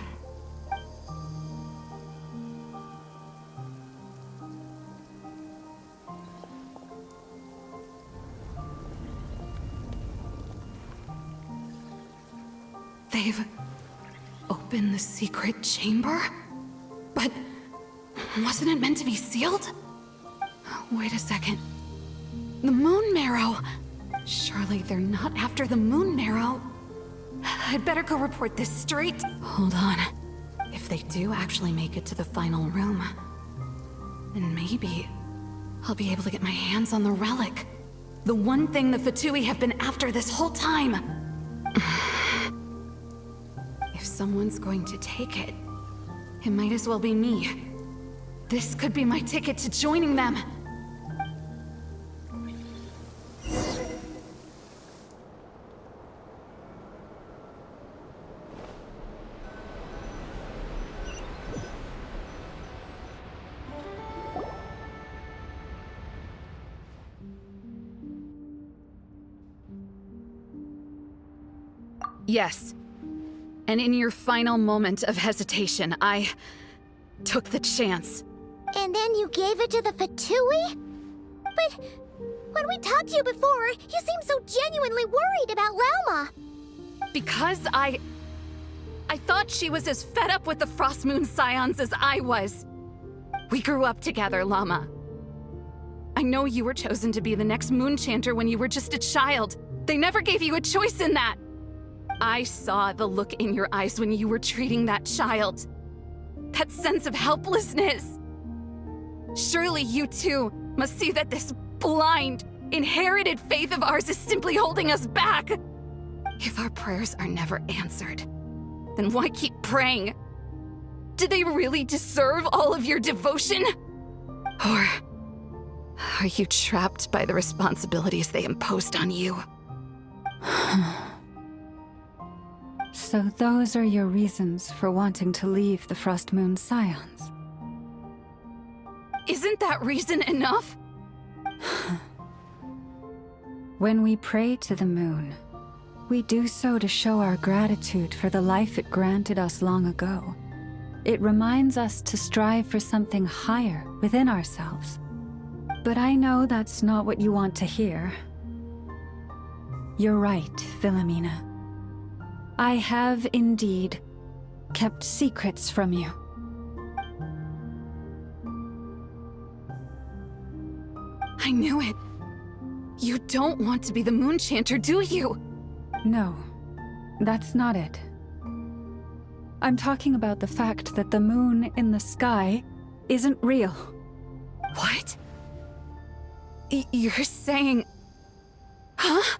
They've opened the secret chamber? But wasn't it meant to be sealed? Wait a second. The Moon Marrow! Surely they're not after the Moon Marrow. I'd better go report this straight. Hold on. If they do actually make it to the final room, then maybe I'll be able to get my hands on the relic. The one thing the Fatui have been after this whole time. If someone's going to take it, it might as well be me. This could be my ticket to joining them. Yes. And in your final moment of hesitation, I took the chance. And then you gave it to the Fatui? But when we talked to you before, you seemed so genuinely worried about Lauma. Because I thought she was as fed up with the Frost Moon Scions as I was. We grew up together, Llama. I know you were chosen to be the next Moon Chanter when you were just a child. They never gave you a choice in that. I saw the look in your eyes when you were treating that child. That sense of helplessness. Surely you too must see that this blind, inherited faith of ours is simply holding us back. If our prayers are never answered, then why keep praying? Do they really deserve all of your devotion? Or are you trapped by the responsibilities they imposed on you? So those are your reasons for wanting to leave the Frost Moon Scions? Isn't that reason enough? When we pray to the moon, we do so to show our gratitude for the life it granted us long ago. It reminds us to strive for something higher within ourselves. But I know that's not what you want to hear. You're right, Philomena. I have indeed kept secrets from you. I knew it. You don't want to be the Moon Chanter, do you? No, that's not it. I'm talking about the fact that the moon in the sky isn't real. What? You're saying... Huh?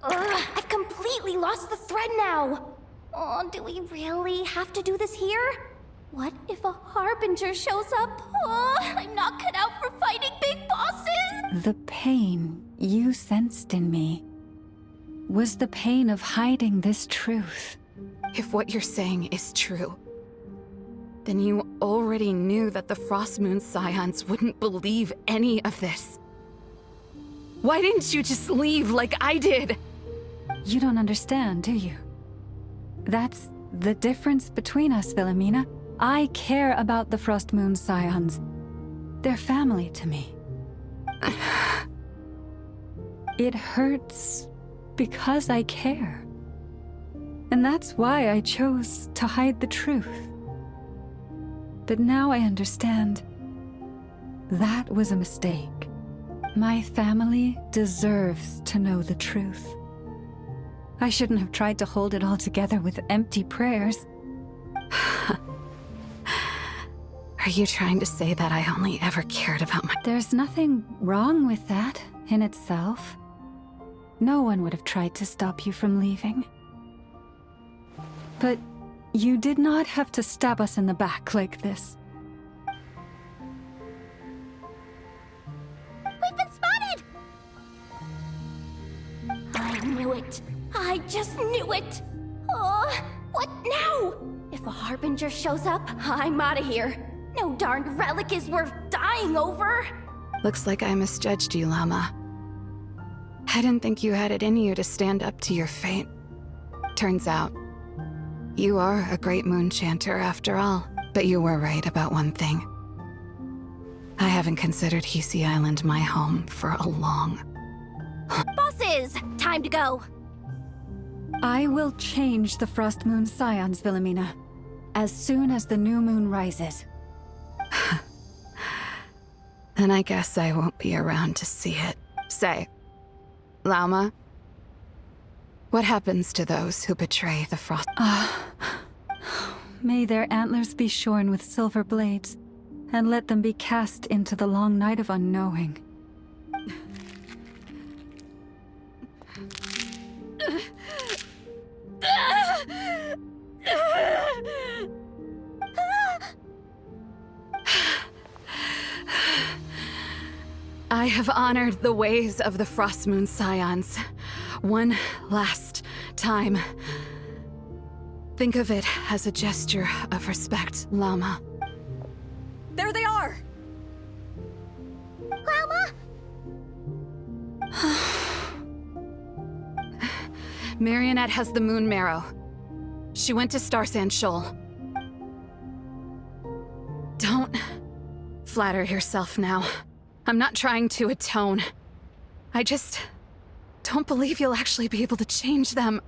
I've completely lost the thread now. Oh, do we really have to do this here? What if a Harbinger shows up? Oh, I'm not cut out for fighting big bosses! The pain you sensed in me was the pain of hiding this truth. If what you're saying is true, then you already knew that the Frost Moon Scions wouldn't believe any of this. Why didn't you just leave like I did? You don't understand, do you? That's the difference between us, Philomena. I care about the Frost Moon Scions. They're family to me. It hurts because I care. And that's why I chose to hide the truth. But now I understand. That was a mistake. My family deserves to know the truth. I shouldn't have tried to hold it all together with empty prayers. Are you trying to say that I only ever cared about my... There's nothing wrong with that in itself. No one would have tried to stop you from leaving. But you did not have to stab us in the back like this. We've been spotted! I knew it. I just knew it. Oh, what now? If a Harbinger shows up, I'm out of here. No darned relic is worth dying over. Looks like I misjudged you, Llama. I didn't think you had it in you to stand up to your fate. Turns out, you are a great Moon Chanter after all. But you were right about one thing. I haven't considered Hisi Island my home for a long... Bosses! Time to go. I will change the Frost Moon Scions, Philomena, as soon as the new moon rises. Then I guess I won't be around to see it. Say, Llama, what happens to those who betray the Frost? May their antlers be shorn with silver blades, and let them be cast into the long night of unknowing. I have honored the ways of the Frost Moon Scions one last time. Think of it as a gesture of respect, Llama. There they are! Llama? Marionette has the Moon Marrow. She went to Star Sand Shoal. Don't flatter yourself now. I'm not trying to atone. I just don't believe you'll actually be able to change them.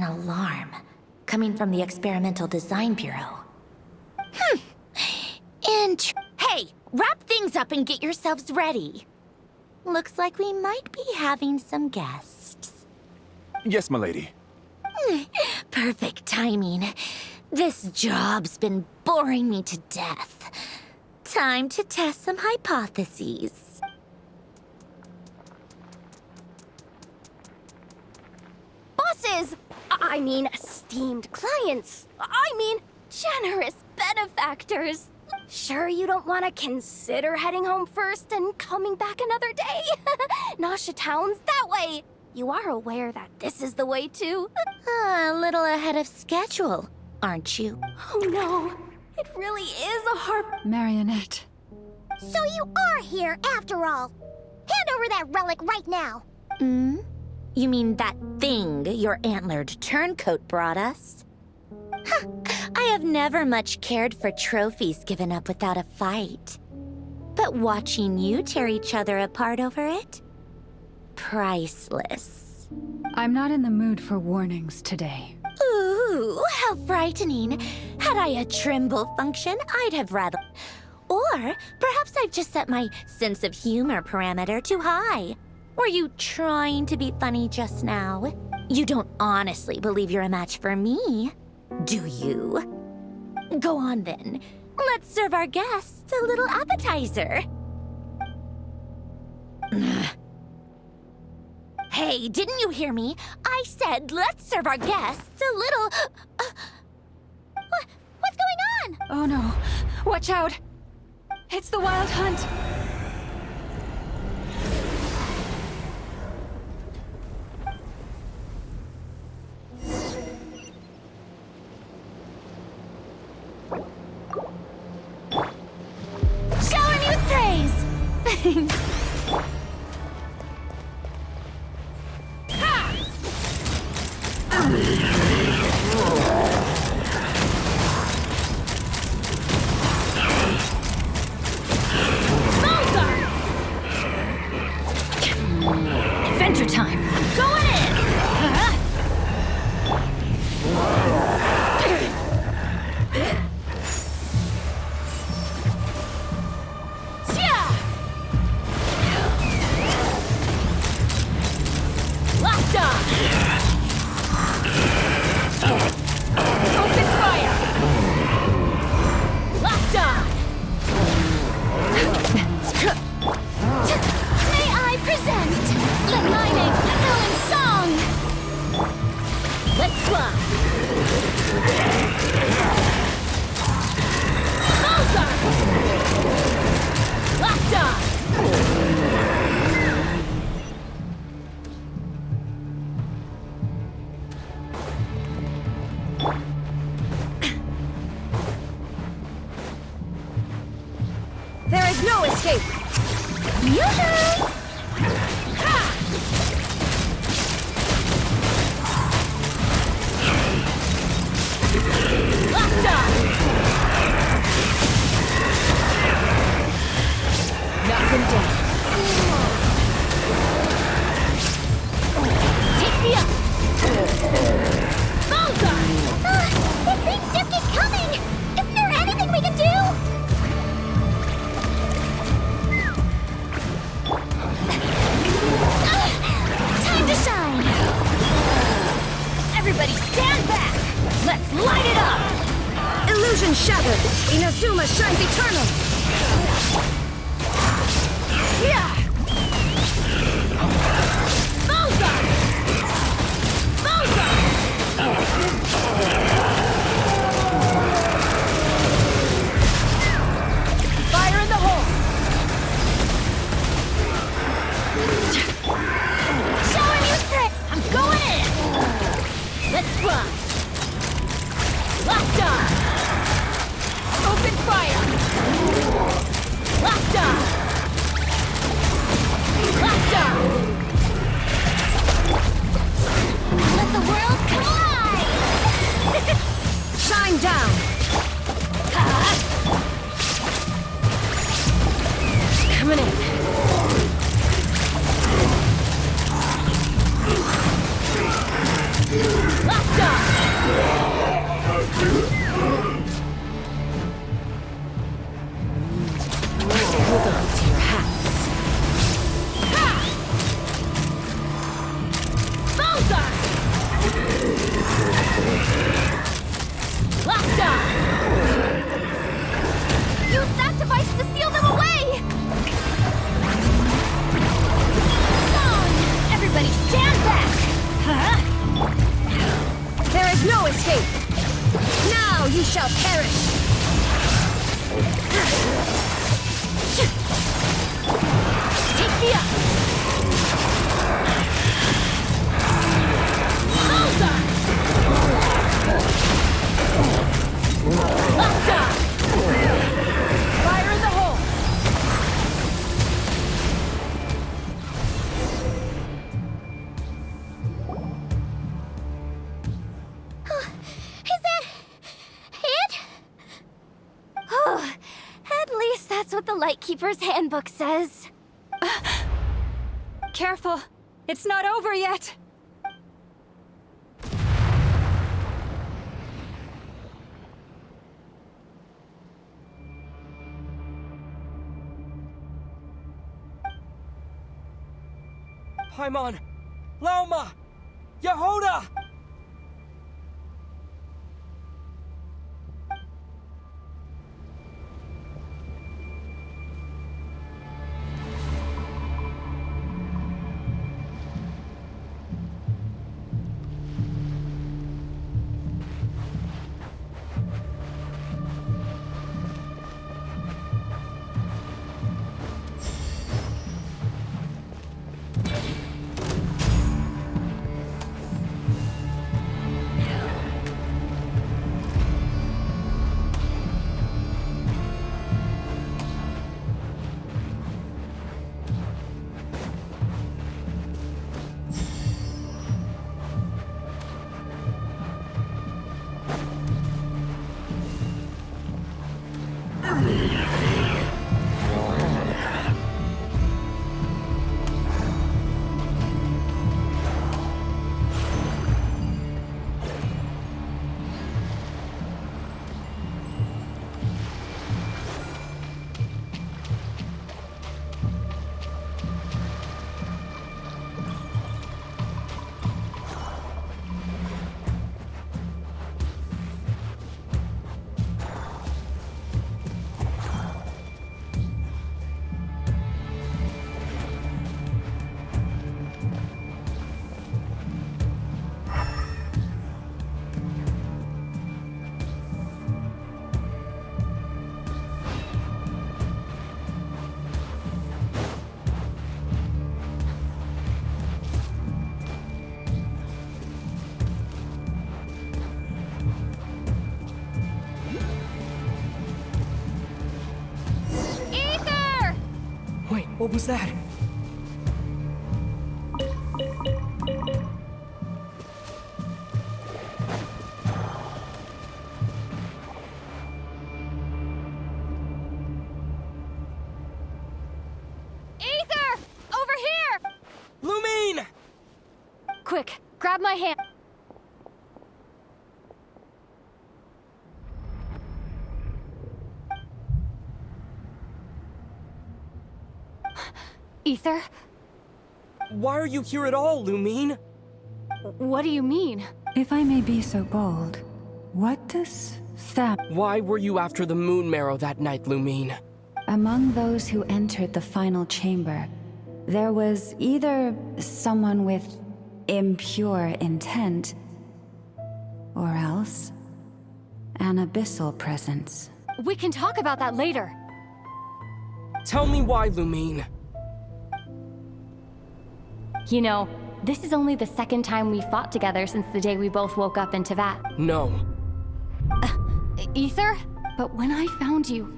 alarm coming from the Experimental Design Bureau. Hey, wrap things up and get yourselves ready. Looks like we might be having some guests. Yes, milady. Perfect timing. This job's been boring me to death. Time to test some hypotheses. Bosses! I mean, esteemed clients. I mean, generous benefactors. Sure you don't want to consider heading home first and coming back another day? Nasha Town's that way. You are aware that this is the way too? A little ahead of schedule, aren't you? Oh no, it really is a hard... Marionette. So you are here after all. Hand over that relic right now. You mean that thing your antlered turncoat brought us? I have never much cared for trophies given up without a fight. But watching you tear each other apart over it? Priceless. I'm not in the mood for warnings today. Ooh, how frightening. Had I a Trimble function, I'd have rather... Or perhaps I've just set my sense of humor parameter too high. Were you trying to be funny just now? You don't honestly believe you're a match for me, do you? Go on then. Let's serve our guests a little appetizer. Hey, didn't you hear me? I said let's serve our guests a little... What's going on? Oh no. Watch out. It's the Wild Hunt. Shower me with praise! Thanks. Adventure time! Going in! Locked on! Open fire! Locked on! May I present the mining Helen song? Let's fly! Mozart! Locked on! There is no escape! Yoo-hoo! Locked on! Knock him down. Take me up! Mozart! These things just keep coming! Isn't there anything we can do? Time to shine! Everybody stand back! Let's light it up! Illusion shattered! Inazuma shines eternal! Yeah! Mozart! Mozart! Fire in the hole! Showing you threat! I'm going in! Let's fly! Locked on! Open fire! Locked on! shall perish! Take me up! Bullseye! Octa! Fire in the hole! Is that it? Oh, at least that's what the Lightkeeper's handbook says. Careful. It's not over yet. Paimon! Laoma! Yehoda! Wait, what was that? Ether! Over here! Lumine! Quick, grab my hand. Ether? Why are you here at all, Lumine? What do you mean? If I may be so bold, what does Why were you after the Moon Marrow that night, Lumine? Among those who entered the final chamber, there was either someone with impure intent, or else an abyssal presence. We can talk about that later. Tell me why, Lumine. You know, this is only the second time we fought together since the day we both woke up in Teyvat. No. Ether? But when I found you,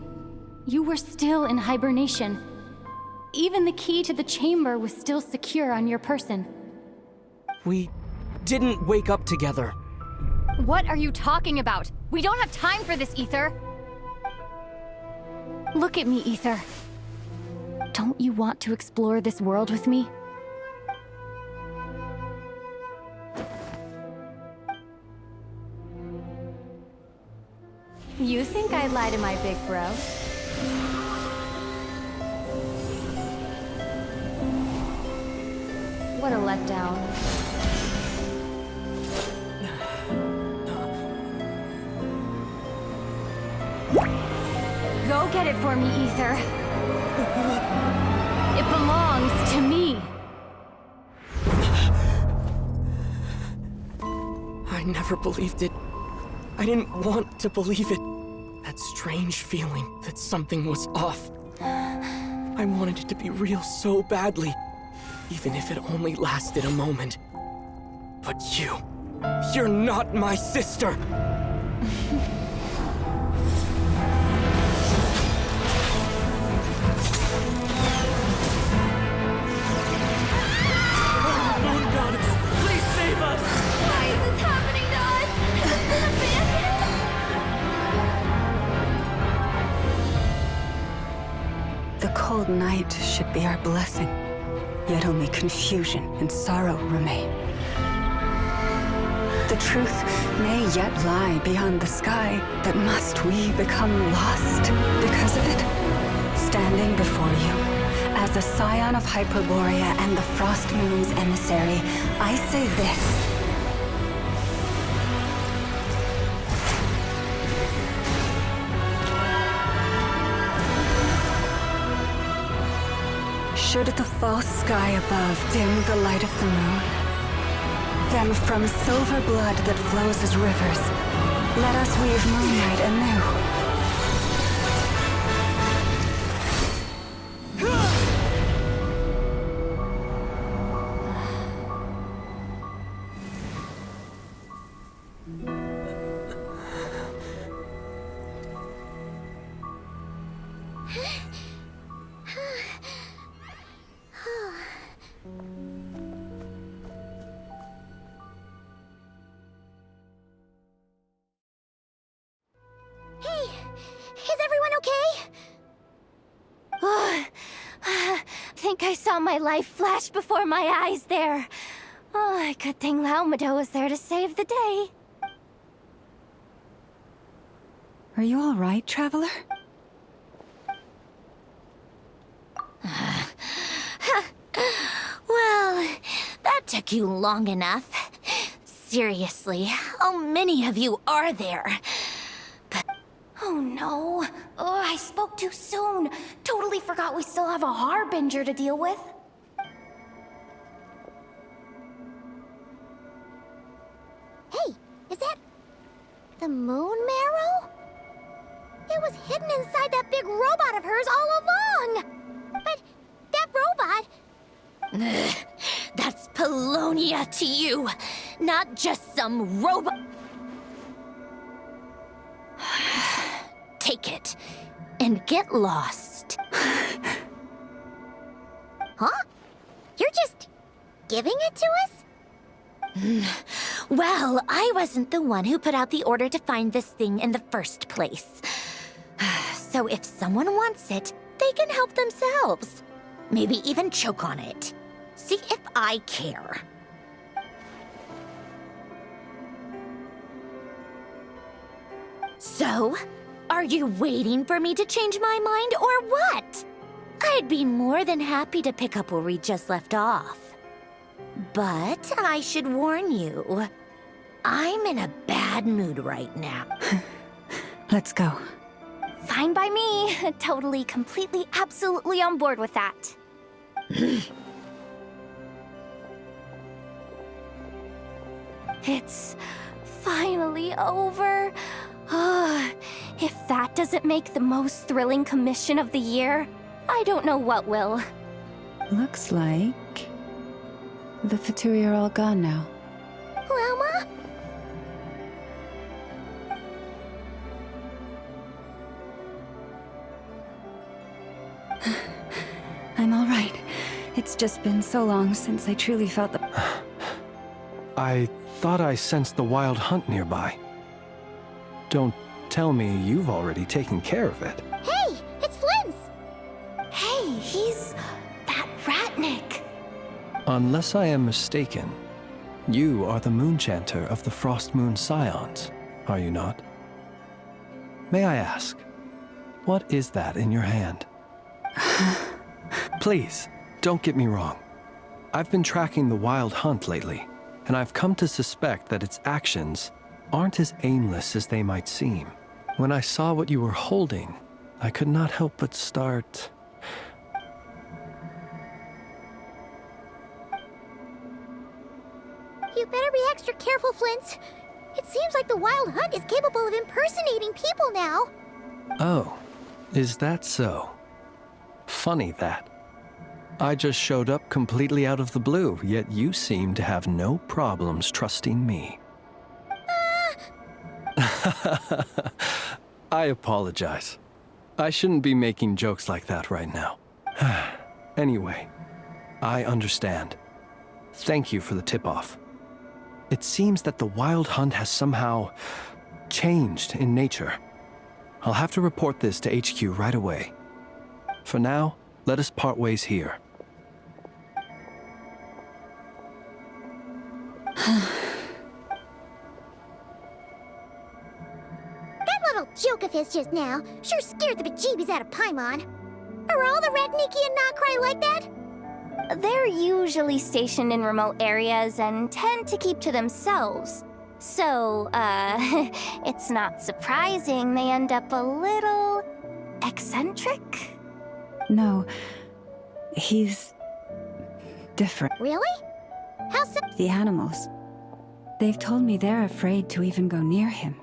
you were still in hibernation. Even the key to the chamber was still secure on your person. We didn't wake up together. What are you talking about? We don't have time for this, Ether. Look at me, Ether. Don't you want to explore this world with me? You think I'd lie to my big bro? What a letdown. Go get it for me, Ether. It belongs to me. I never believed it I didn't want to believe it. That strange feeling that something was off. I wanted it to be real so badly, even if it only lasted a moment. But you're not my sister! Moon goddess, please save us! Why is this happening to us? Has been abandoned? The cold night should be our blessing, yet only confusion and sorrow remain. The truth may yet lie beyond the sky, but must we become lost because of it? Standing before you, as a scion of Hyperborea and the Frost Moon's emissary, I say this. Should the false sky above dim the light of the moon, then from silver blood that flows as rivers, let us weave moonlight anew. Hey, is everyone okay? I think I saw my life flash before my eyes there. Oh, good thing Laumado was there to save the day. Are you all right, traveler? Well, that took you long enough. Seriously, how many of you are there? Oh no. Oh, I spoke too soon. Totally forgot we still have a Harbinger to deal with. Hey, is that the moon marrow? It was hidden inside that big robot of hers all along. But that robot... That's Polonia to you, not just some robot. Take it and get lost. Huh? You're just giving it to us? Well, I wasn't the one who put out the order to find this thing in the first place. So if someone wants it, they can help themselves. Maybe even choke on it. See if I care. So, are you waiting for me to change my mind or what? I'd be more than happy to pick up where we just left off. But I should warn you, I'm in a bad mood right now. Let's go. Fine by me. Totally, completely, absolutely on board with that. It's finally over. If that doesn't make the most thrilling commission of the year, I don't know what will. Looks like the Fatui are all gone now. Lelma? I'm all right. It's just been so long since I truly felt the... I thought I sensed the wild hunt nearby. Don't tell me you've already taken care of it. Hey, it's Flint's! Hey, he's that Ratnik. Unless I am mistaken, you are the Moonchanter of the Frost Moon Scions, are you not? May I ask, what is that in your hand? Please, don't get me wrong. I've been tracking the wild hunt lately, and I've come to suspect that its actions aren't as aimless as they might seem. When I saw what you were holding, I could not help but start... You better be extra careful, Flint. It seems like the Wild Hunt is capable of impersonating people now. Oh, is that so? Funny that. I just showed up completely out of the blue, yet you seem to have no problems trusting me. I apologize. I shouldn't be making jokes like that right now. Anyway, I understand. Thank you for the tip-off. It seems that the Wild Hunt has somehow changed in nature. I'll have to report this to HQ right away. For now, let us part ways here. That little joke of his just now sure scared the bejeebies out of Paimon. Are all the Red Nikki and Notcry like that? They're usually stationed in remote areas and tend to keep to themselves. So, it's not surprising they end up a little eccentric. No, he's different. Really? How so? The animals. They've told me they're afraid to even go near him.